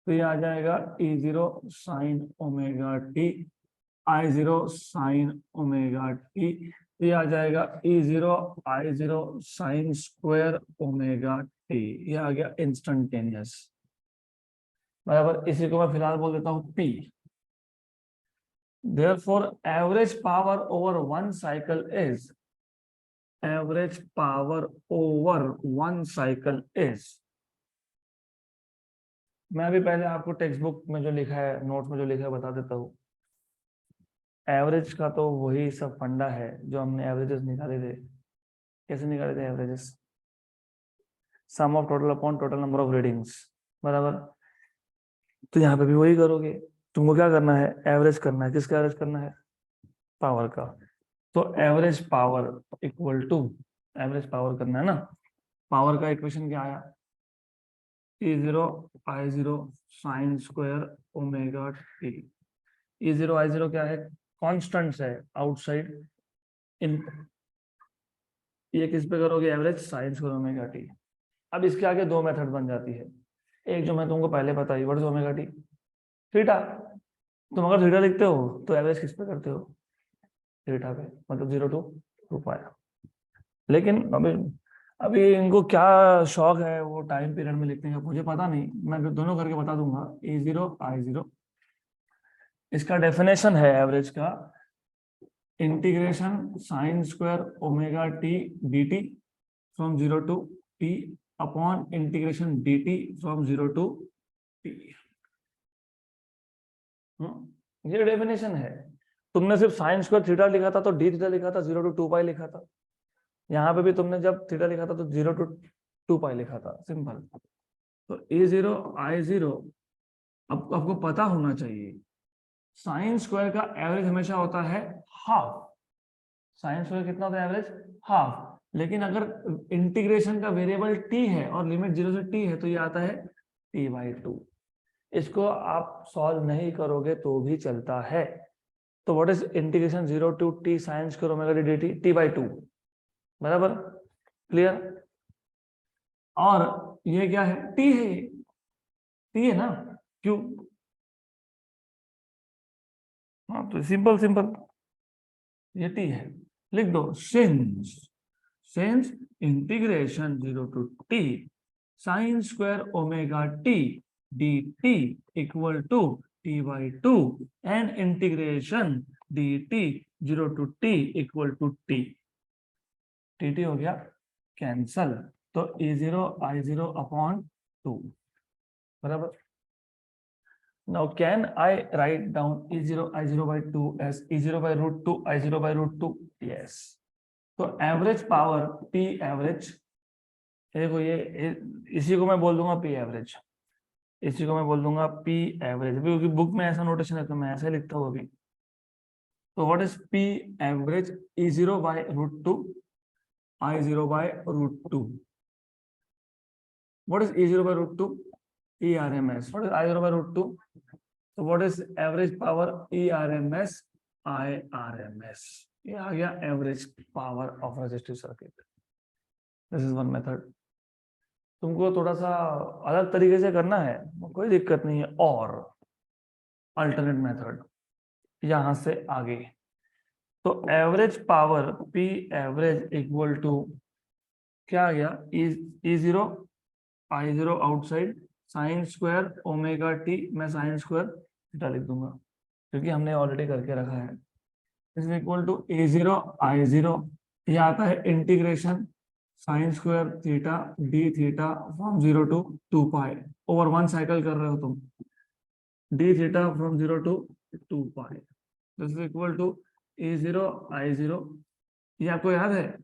तो ये आ जाएगा E0 sine omega T, I0 sine omega T. ये आ जाएगा E0 I0 sine square omega T. ये आ गया इंस्टेंटेनियस, बराबर। इसी को मैं फिलहाल बोल देता हूँ P। Therefore, average power over one cycle is average power over one cycle is। मैं अभी पहले आपको टेक्स्ट बुक में जो लिखा है, नोट्स में जो लिखा है बता देता हूँ। एवरेज का तो वही सब फंडा है जो हमने एवरेजेस निकाले थे। कैसे निकाले थे averages? Sum of total upon total number of readings, बराबर। तो यहाँ पे भी वही करोगे। तुमको क्या करना है? एवरेज करना है। किसका एवरेज करना है? पावर का। तो average power equal to, average power करना है ना, पावर का इक्वेशन क्या आया? E0 I0 sine square omega T. E0 I0 क्या है? कांस्टेंट्स है आउटसाइड इन। ये किस पे करोगे? Average sign square omega T. अब इसके आगे दो मेथड बन जाती है। एक जो मैं तुमको पहले बताई, what is omega T? Theta. तुम अगर थीटा लिखते हो तो एवरेज किस पे करते हो? थीटा पे, मतलब 0 to 2 पाई। लेकिन अभी अभी इनको क्या शौक है वो टाइम पीरियड में लिखने का, मुझे पता नहीं। मैं दोनों करके बता दूंगा। E0 I0, इसका डेफिनेशन है एवरेज का, integration sine square omega T D T from 0 to t upon integration D T from 0 to t। ये डेफिनेशन है। तुमने सिर्फ साइन स्क्वायर थीटा लिखा था तो डी थीटा लिखा था, 0 to 2 पाई लिखा था। यहाँ पे भी तुमने जब थीटा लिखा था तो 0 to 2 पाई लिखा था, सिंपल। तो E0 I0, अब आपको पता होना चाहिए साइन स्क्वायर का एवरेज हमेशा होता है हाफ। साइन स्क्वायर कितना होता है एवरेज? हाफ। लेकिन अगर इंटीग्रेशन का वेरिएबल t है और लिमिट 0 से t है तो ये आता है t/2। इसको आप सॉल्व नहीं करोगे तो भी चलता है। तो what is integration 0 to t sine square omega T dt? t/2, बराबर। क्लियर? और ये क्या है? t है, ये t है ना, क्यों? हाँ, तो सिंपल सिंपल ये t है, लिख दो। Since integration 0 to t sine square omega t dt equal to t/2 and integration dt 0 to t equal to t। tt हो गया कैंसल, तो E0 I0 अपॉन 2, बराबर। Now can I write down E0 I0 by 2 as E0 by root 2 I0 by root 2? Yes. तो average power P average, देखो ये इसी को मैं बोल दूंगा P एवरेज, इसी को मैं बोल दूंगा P एवरेज, क्योंकि बुक में ऐसा नोटेशन है तो मैं ऐसे लिखता हूँ अभी। तो what is P average? E0 by root 2 I0 by root 2। What is E0 by root 2? ERMS. What is I0 by root 2? So what is average power? ERMS IRMS। ये आ गया average power of resistive circuit. This is one method. तुमको थोड़ा सा अलग तरीके से करना है, कोई दिक्कत नहीं है। और अल्टरनेट मेथड यहां से आगे, तो average power P average equal to क्या आ गया? E0 I0 outside sine square omega t, मैं साइन स्क्वायर थीटा लिख दूंगा क्योंकि हमने ऑलरेडी करके रखा है। Is equal to E0 I0, ये आता है integration sine square theta d theta from 0 to 2 pi, over one cycle कर रहे हो तुम, d theta from 0 to 2 pi. This is equal to E0 I0। ये आपको याद है?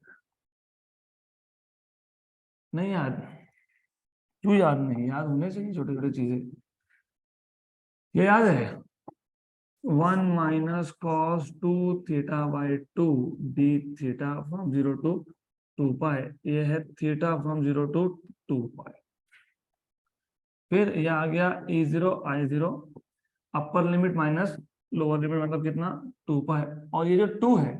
नहीं याद? क्यों याद नहीं? याद होने चाहिए छोटी छोटी चीजें। ये याद है? 1 minus cos 2 theta by 2 D theta from 0 to 2 पाई, ये है थीटा फ्रॉम 0 to 2 पाई। फिर ये आ गया E0 I0, अपर लिमिट माइनस लोअर लिमिट मतलब कितना 2 पाई, और ये जो 2 है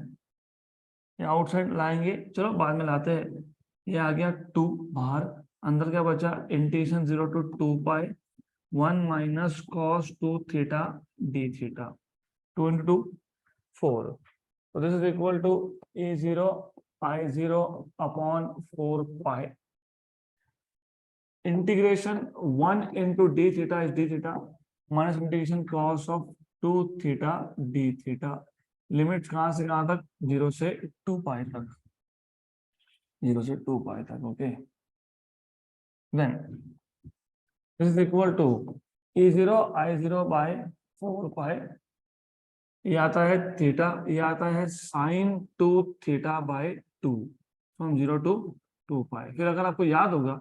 ये आउटसाइड लाएंगे, चलो बाद में लाते हैं। ये आ गया 2 बाहर, अंदर क्या बचा, integration 0 to 2 pi 1 minus cos 2 theta d theta, 2 into 2 4, so this is equal to E0 I0 upon 4 pi, integration 1 into d theta is d theta minus integration cos of 2 theta d theta, limit कहां से कहां तक, 0 से 2 pi तक, 0 से 2 pi तक, okay. Then this is equal to E0 I0 by 4 pi, ये आता है थीटा, ये आता है sine 2 theta by 2, from 0 to 2 pi. फिर अगर आपको याद होगा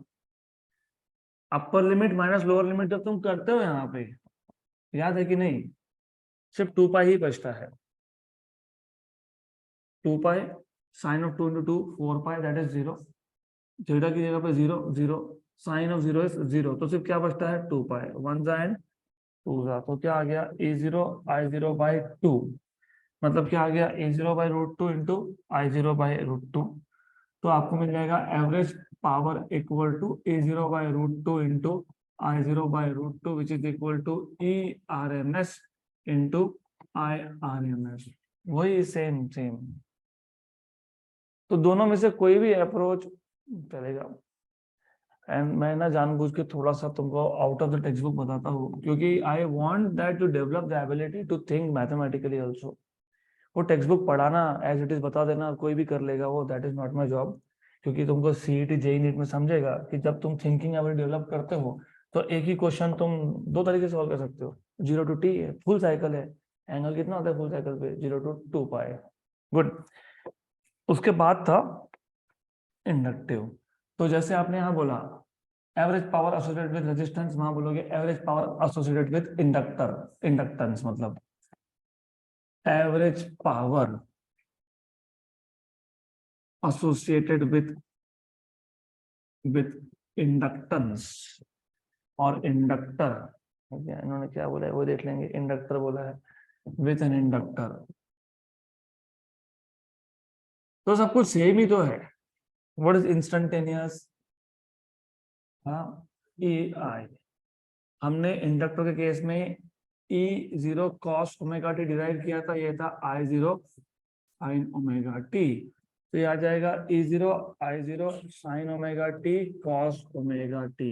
upper limit minus lower limit जब तुम करते हो यहाँ पे, याद है कि नहीं, सिर्फ 2 पाई ही बचता है, 2 pi sine of 2 into 2 4 pi that is 0, theta की जगह पे 0 0, साइन ऑफ 0 इज 0, तो सिर्फ क्या बचता है 2 पाई, 1 जा एंड 2 जा, तो क्या आ गया E0 I0 बाई 2, मतलब क्या आ गया E0 by root 2 into I0 by root 2, तो आपको मिल जाएगा average power equal to E0 by root 2 into I0 by root 2 which is equal to ERMS into IRMS, वही सेम सेम। तो दोनों में से कोई भी अप्रोच चलेगा, एंड मैं ना जानबूझ के थोड़ा सा तुमको out of the text book बताता हूँ, क्योंकि I want that to develop the ability to think mathematically also. वो टेक्स्ट बुक पढ़ाना एज इट इज बता देना कोई भी कर लेगा वो, that is not my job, क्योंकि तुमको सीईटी जेई नीट में समझेगा कि जब तुम थिंकिंग एबिलिटी डेवलप करते हो तो एक ही क्वेश्चन तुम दो तरीके से सॉल्व कर सकते हो, 0 to t है, फुल साइकिल है, एंगल कितना होता है फुल साइकिल पे 0 to 2 पाई, गुड। उसके बाद था इंडक्टिव, तो जैसे आपने यहाँ बोला average power associated with resistance, वहां बोलोगे average power associated with inductor, inductance मतलब average power associated with inductance और इंडक्टर, इन्होंने क्या बोला है वो देख लेंगे, इंडक्टर बोला है विथ एन इंडक्टर, तो सब कुछ सेम ही तो है। व्हाट इज इंस्टेंटेनियस, हाँ EI, हमने इंडक्टर के केस में E0 cos omega T derive किया था, ये था I0 sin ओमेगा टी, तो ये आ जाएगा E0 I0 sin omega t cos omega t,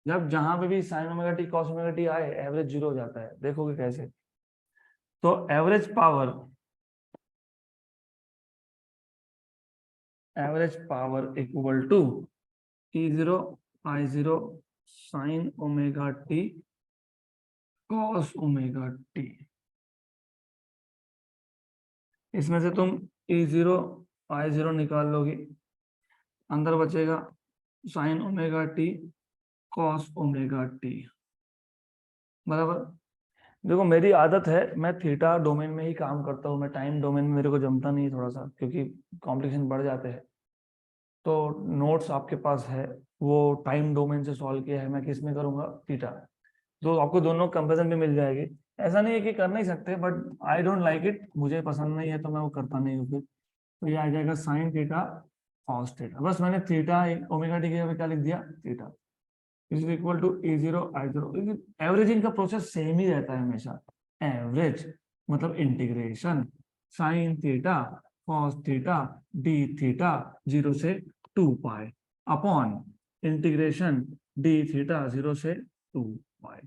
जब जहां पे भी sin omega t cos omega t आए एवरेज 0 हो जाता है, देखोगे कैसे, तो average power equal to E0 I0 sin omega t cos omega t, इसमें से तुम E0 I0 निकाल लोगे, अंदर बचेगा sin omega t cos omega t, बराबर। देखो मेरी आदत है मैं थीटा डोमेन में ही काम करता हूँ, मैं टाइम डोमेन में मेरे को जमता नहीं है थोड़ा सा, क्योंकि कॉम्प्लिकेशन बढ़ जाते हैं, तो नोट्स आपके पास है वो टाइम डोमेन से सॉल्व किया है, मैं किस में करूंगा थीटा, तो आपको दोनों कंपेरिजन भी मिल जाएगी, ऐसा नहीं है कि कर नहीं सकते, but I don't like it, मुझे पसंद नहीं है तो मैं वो करता नहीं हूँ फिर, तो ये आ जाएगा साइन थीटा कॉस थीटा, बस मैंने थीटा ओमेगा टी की जगह क्या लिख दिया theta is equal to E0 I0, लेकिन एवरेजिंग का प्रोसेस सेम ही रहता है हमेशा, एवरेज मतलब integration sine theta cos theta d theta 0 से 2 pi upon integration D theta 0 से 2 पाई,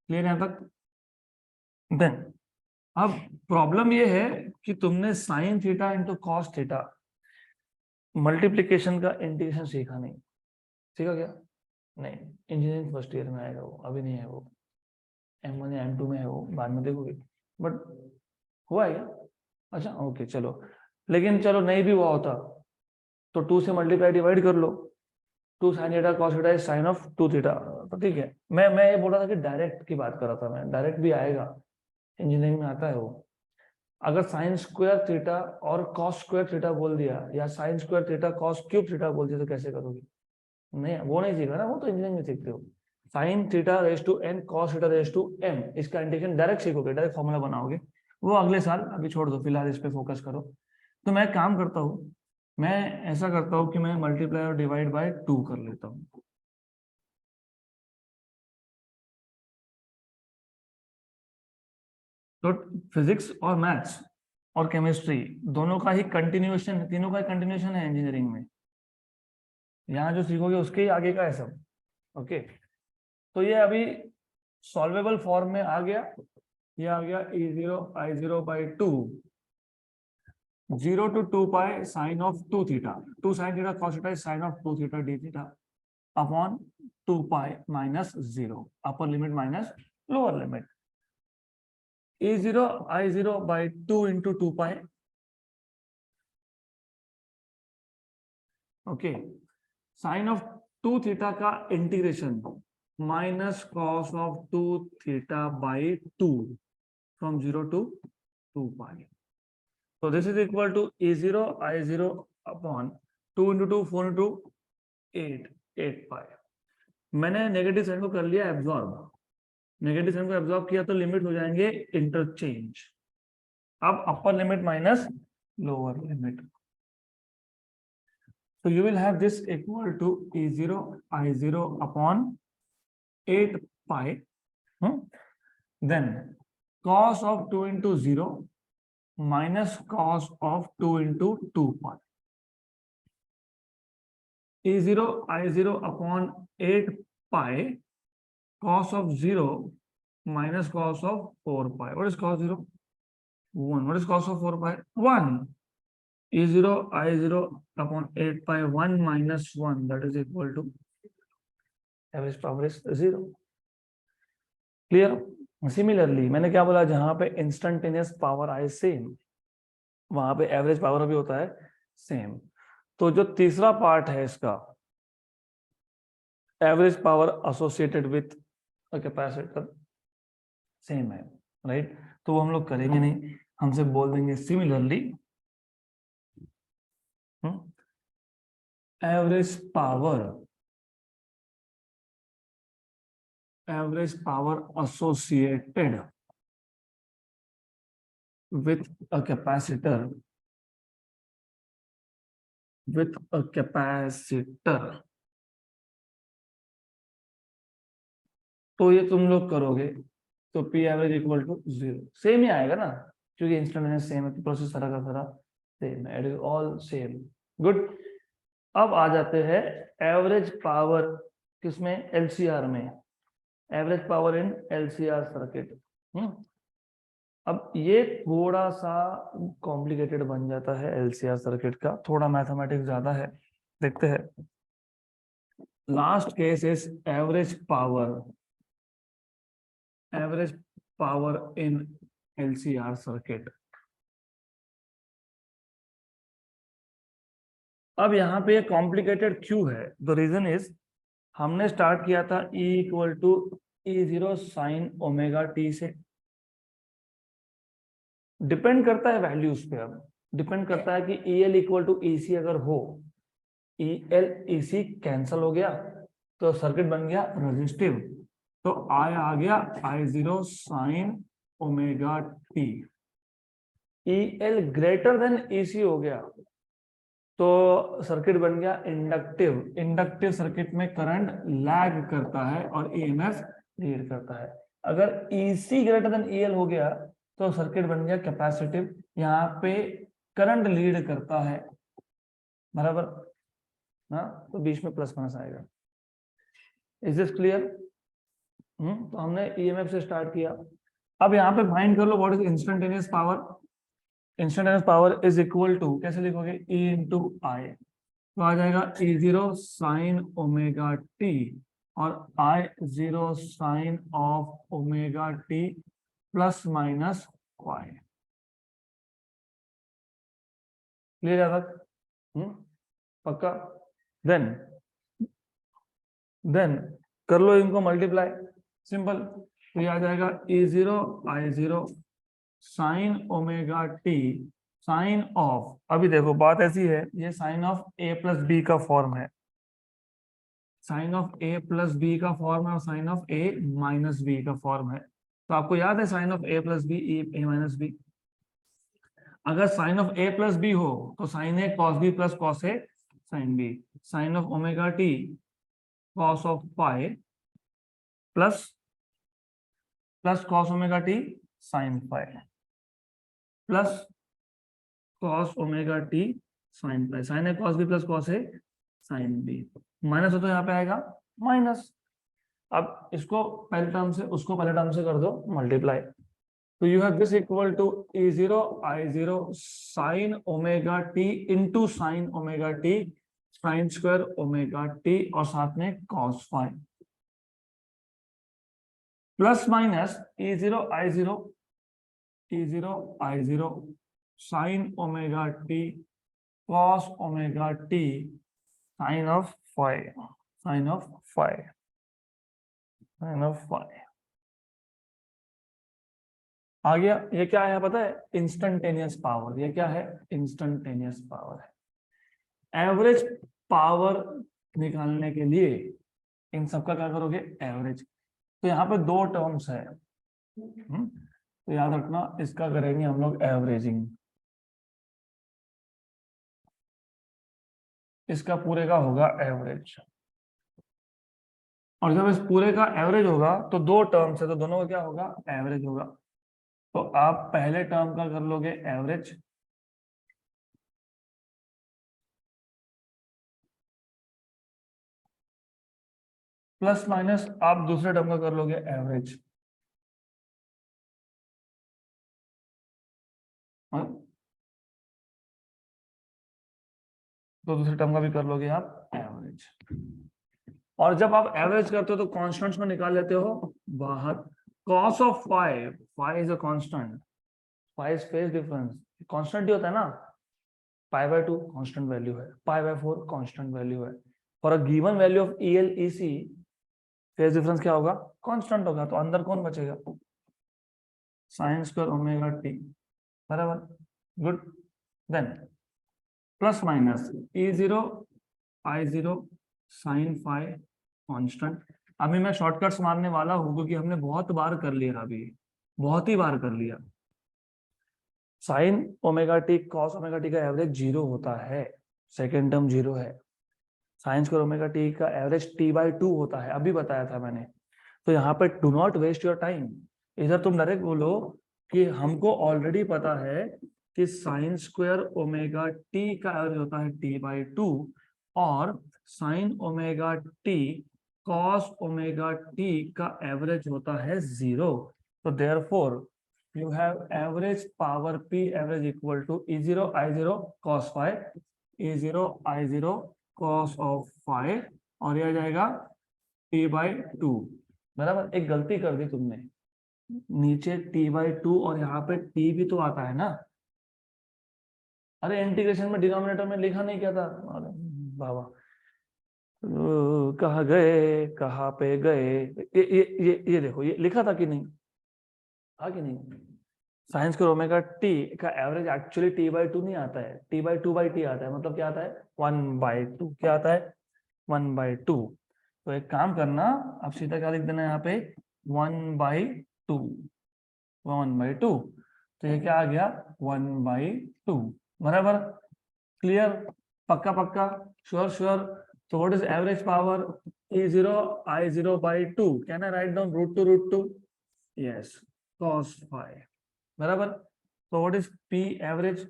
क्लियर यहां तक। देन अब प्रॉब्लम ये है कि तुमने sine theta into cos theta multiplication का इंटीग्रेशन सीखा नहीं, सीखा क्या नहीं, इंजीनियरिंग फर्स्ट ईयर में आएगा वो, अभी नहीं है वो, M1 या M2 में है वो, बाद में देखोगे, बट हुआ है क्या, अच्छा ओके चलो, लेकिन चलो नहीं भी हुआ होता तो 2 से मल्टीप्लाई डिवाइड कर लो, 2 sine theta cos theta is sine of 2 theta, तो ठीक है, मैं ये बोल रहा था कि डायरेक्ट की बात कर रहा था मैं, डायरेक्ट भी आएगा, इंजीनियरिंग में आता है वो, अगर साइन स्क्वायर थीटा और कॉस स्क्वायर थीटा बोल दिया या sign square theta cos cube theta बोल दिया तो कैसे करोगे, नहीं वो नहीं सीखा ना, वो तो इंजीनियरिंग में सीखते हो, sine theta raise to n cos theta raise to m, इसका इंटीग्रेशन डायरेक्ट सीखोगे, डायरेक्ट फॉर्मूला बनाओगे, वो अगले साल, अभी छोड़ दो, फिलहाल इस पे फोकस करो। तो मैं काम करता हूँ, मैं ऐसा करता हूँ कि मैं मल्टीप्लाई और डिवाइड बाय 2 कर लेता हूँ। तो फिजिक्स और मैथ्स और केमिस्ट्री दोनों का ही कंटिन्यूएशन, तीनों का कंटिन्यूएशन है इंजीनियरिंग में। यहाँ जो सीखोगे उसके ही आगे का है सब। ओके, तो ये अभी सॉल्वेबल फॉर्म में आ गया, ये आ गया E0 I0 by 2, 0 to 2 pi sin of 2 theta, 2 sin theta cos theta is sin of 2 theta d theta upon 2 pi minus 0, upper limit minus lower limit. E0 I0 by 2 into 2 pi. Okay, sin of 2 theta का integration minus cos of 2 theta by 2 from 0 to 2 pi. So this is equal to E0 I0 upon 2 into 2 4 into 8 pi. मैंने negative sign को कर लिया absorb, negative sign को absorb किया तो limit हो जाएंगे इंटरचेंज। अब upper limit minus lower limit, तो you will have this equal to E0 I0 upon 8 pi, then cos of 2 into 0 minus cos of 2 into 2 pi. E0 I0 upon 8 pi cos of 0 minus cos of 4 pi. What is cos 0? 1. What is cos of 4 pi? 1. E0 I0 upon 8 pi 1 minus 1, that is equal to average power is 0. Clear? Similarly, मैंने क्या बोला, जहां पे instantaneous power आए same, वहां पे average power भी होता है सेम। तो जो तीसरा पार्ट है इसका, average power associated with capacitor, same है, राइट? तो वो हम लोग करेंगे नहीं, हमसे बोल देंगे similarly average power associated with a capacitor, तो ये तुम लोग करोगे तो P average equal to 0, same ही आएगा ना, क्योंकि इंस्टेंटेनियस सेम है, प्रोसेस सारा का सारा सेम है, it is all same. Good, अब आ जाते हैं एवरेज पावर किसमें, LCR में, average power in LCR circuit. अब ये थोड़ा सा कॉम्प्लिकेटेड बन जाता है, LCR सर्किट का थोड़ा मैथमेटिक्स ज्यादा है, देखते हैं। Last case is average power in LCR circuit. अब यहाँ पे कॉम्प्लिकेटेड क्यों है? द रीजन इज, हमने स्टार्ट किया था E equal to E0 sine omega t से, डिपेंड करता है वैल्यूज पे, अब डिपेंड करता है कि EL इक्वल टू EC अगर हो, EL EC कैंसल हो गया तो सर्किट बन गया रेजिस्टिव, तो आ गया I0 sine omega T. EL greater than EC हो गया तो सर्किट बन गया इंडक्टिव, इंडक्टिव सर्किट में करंट लैग करता है और EMF लीड करता है। अगर EC ग्रेटर देन EL हो गया तो सर्किट बन गया कैपेसिटिव, यहाँ पे करंट लीड करता है, बराबर ना, तो बीच में प्लस माइनस आएगा। Is this clear? तो हमने EMF से स्टार्ट किया। अब यहाँ पे फाइंड कर लो what is instantaneous power. Instantaneous power is equal to, कैसे लिखोगे, E इंटू आई, तो आ जाएगा E0 साइन ओमेगा टी और I0 sine of omega t plus minus Y. Clear है तक? पक्का? देन कर लो इनको मल्टीप्लाई, सिंपल, तो ये आ जाएगा E0 I0 sine omega t sine of, अभी देखो बात ऐसी है, ये sine of A plus B का फॉर्म है, sine of A plus B का फॉर्म है और sine of A minus B का फॉर्म है। तो आपको याद है sine of A plus B, A minus B. अगर sine of A plus B हो तो sine A cos B plus cos A sine B. Sign of omega t cos of pi plus plus cos omega t sine pi plus cos omega t sine pi. Sine A cos B plus cos A sine B. Minus हो तो यहाँ पे आएगा minus. अब इसको पहले term से उसको पहले टर्म से कर दो मल्टीप्लाई। तो you have this equal to E0 I0 sine omega t into sine omega t sine square omega t और साथ में cos phi plus minus E0 I0 sine omega t cos omega t sine of phi sine of phi sine of phi. आ गया। ये क्या है पता है? Instantaneous power. ये क्या है? इंस्टंटेनियस पावर है। एवरेज पावर निकालने के लिए इन सबका क्या करोगे? एवरेज। तो यहाँ पे दो टर्म्स है, तो याद रखना इसका करेंगे हम लोग एवरेजिंग। इसका पूरे का होगा एवरेज, और जब इस पूरे का एवरेज होगा तो दो टर्म्स है तो दोनों का क्या होगा? एवरेज होगा। तो आप पहले टर्म का कर लोगे एवरेज, प्लस माइनस आप दूसरे टर्म का कर लोगे एवरेज। तो दूसरे टर्म का भी कर लोगे आप एवरेज। और जब आप एवरेज करते हो तो कॉन्स्टेंट्स में निकाल लेते हो बाहर। Cos of phi, phi is a constant, phi is phase difference, constant ही होता है ना। पाई बाय 2 कांस्टेंट वैल्यू है, पाई बाय 4 कांस्टेंट वैल्यू है। For a given value of EL EC phase difference क्या होगा? कांस्टेंट होगा। तो अंदर कौन बचेगा? साइन स्क्वायर ओमेगा टी, बराबर। Good. Then plus minus E0 I0 sine phi constant. अभी मैं शॉर्टकट्स मारने वाला हूं क्योंकि हमने बहुत बार कर लिया, अभी बहुत ही बार कर लिया। Sign omega t cos omega T का एवरेज 0 होता है, सेकेंड टर्म 0 है। साइन स्क्वायर ओमेगा टी का एवरेज T/2 होता है, अभी बताया था मैंने। तो यहाँ पे do not waste your time. इधर तुम डायरेक्ट बोलो कि हमको ऑलरेडी पता है कि साइन स्क्वायर ओमेगा टी का एवरेज होता है T/2 और sign omega t cos omega T का एवरेज होता है 0। तो therefore you have average power P average equal to E0 I0 cos phi, E0 I0 cos of phi, और ये आ जाएगा T/2। बराबर। एक गलती कर दी तुमने, नीचे T/2 और यहाँ पे T भी तो आता है ना। अरे इंटीग्रेशन में डिनोमिनेटर में लिखा नहीं क्या था? अरे बाबा, कहाँ गए, कहाँ पे गए? ये देखो, ये लिखा था कि नहीं? था कि नहीं? साइन स्क्वायर ओमेगा टी का एवरेज एक्चुअली T/2 नहीं आता है, T/2/T आता है। मतलब क्या आता है? 1/2। क्या आता है? 1/2। तो एक काम करना, अब सीधा क्या लिख देना यहाँ पे? 1/2, 1/2। तो ये क्या आ गया? 1/2, बराबर। क्लियर? पक्का पक्का, श्योर श्योर। तो what is average power? E0 I0/2। Can I write down √2 yes, cos phi, बराबर। तो what is P average?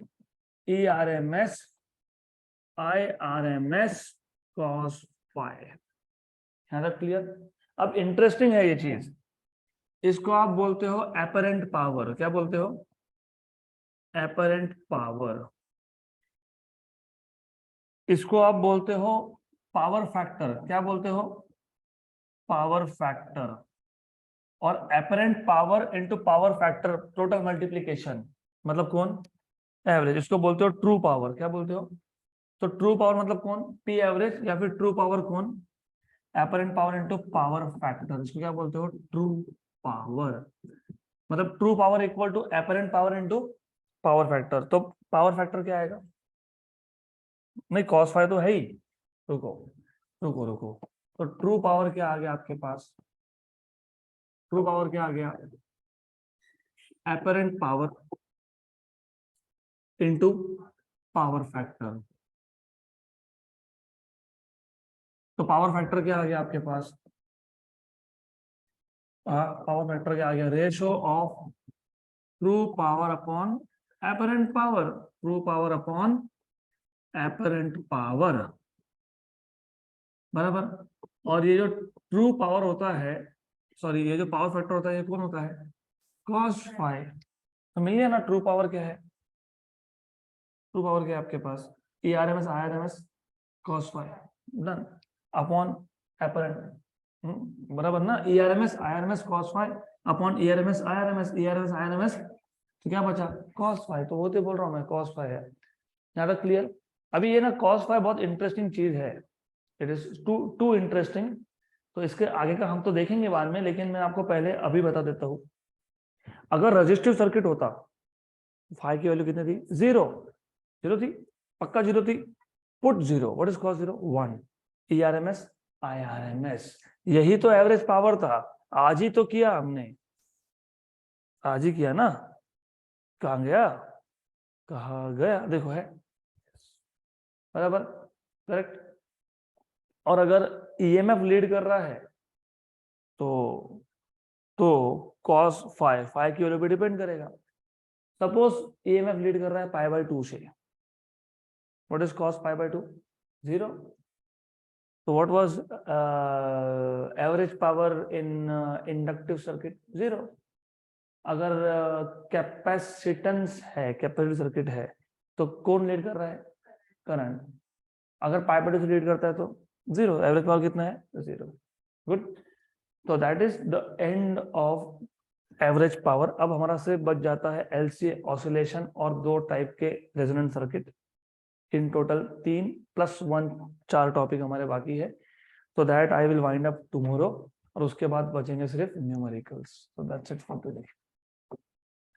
ERMS IRMS cos phi। है ना क्लियर? अब इंटरेस्टिंग है ये चीज, इसको आप बोलते हो एपरेंट पावर। क्या बोलते हो? Apparent power. इसको आप बोलते हो पावर फैक्टर। क्या बोलते हो? Power factor. और apparent power into power factor total multiplication, मतलब कौन? एवरेज। इसको बोलते हो ट्रू पावर। क्या बोलते हो? तो ट्रू पावर मतलब कौन? P average. या फिर ट्रू पावर कौन? Apparent power into power factor. इसको क्या बोलते हो? True power. मतलब true power equal to apparent power into power factor. तो पावर फैक्टर क्या आएगा? नहीं, cos फाई तो है ही। रुको रुको रुको, तो ट्रू पावर क्या आ गया आपके पास? ट्रू पावर क्या आ गया? Apparent power into power factor. तो पावर फैक्टर क्या आ गया आपके पास? पावर फैक्टर क्या आ गया? Ratio of true power upon apparent power. True power upon apparent power, बराबर। और ये जो ट्रू पावर होता है, सॉरी, ये जो पावर फैक्टर होता है, ये कौन होता है? cos phi. तो मिल गया ना ट्रू पावर क्या है? ट्रू पावर क्या है आपके पास? E R M S I R M S cos phi, done, upon apparent, बराबर ना। E R M S I R M S cos phi upon E R M S I R M S, E R M S I R M S, तो क्या बचा? cos phi. तो वो तो बोल रहा हूँ मैं, cos फाई है। यहाँ तक क्लियर? अभी ये ना cos फाई बहुत इंटरेस्टिंग चीज है, इट इज टू इंटरेस्टिंग। तो इसके आगे का हम तो देखेंगे बाद में, लेकिन मैं आपको पहले अभी बता देता हूँ। अगर रजिस्टिव सर्किट होता, फाई की वैल्यू कितनी थी? जीरो। जीरो थी, पक्का जीरो थी। Put zero, what is cos zero? 1। E R M S I R M S, यही तो एवरेज पावर था। आज ही तो किया हमने, आज ही किया ना। कहाँ गया? कहा गया? देखो है, बराबर, करेक्ट। और अगर ईएमएफ लीड कर रहा है तो cos फाई, फाई की वैल्यू पे डिपेंड करेगा। सपोज ईएमएफ लीड कर रहा है पाई बाय 2 से, what is cos pi by 2? 0। तो what was average power in inductive circuit? 0। अगर कैपेसिटेंस है, कैपेसिटिव सर्किट है, तो कौन लीड कर रहा है? करंट। अगर पाई बाय 2 से लीड करता है तो 0। एवरेज पावर कितना है? 0। गुड। तो that is the end of average power. अब हमारा से बच जाता है एलसी ऑसिलेशन और 2 टाइप के resonant circuit. In total 3 + 1 4 topic हमारे बाकी है। तो that I will wind up tomorrow, और उसके बाद बचेंगे सिर्फ numericals. So that's it for today.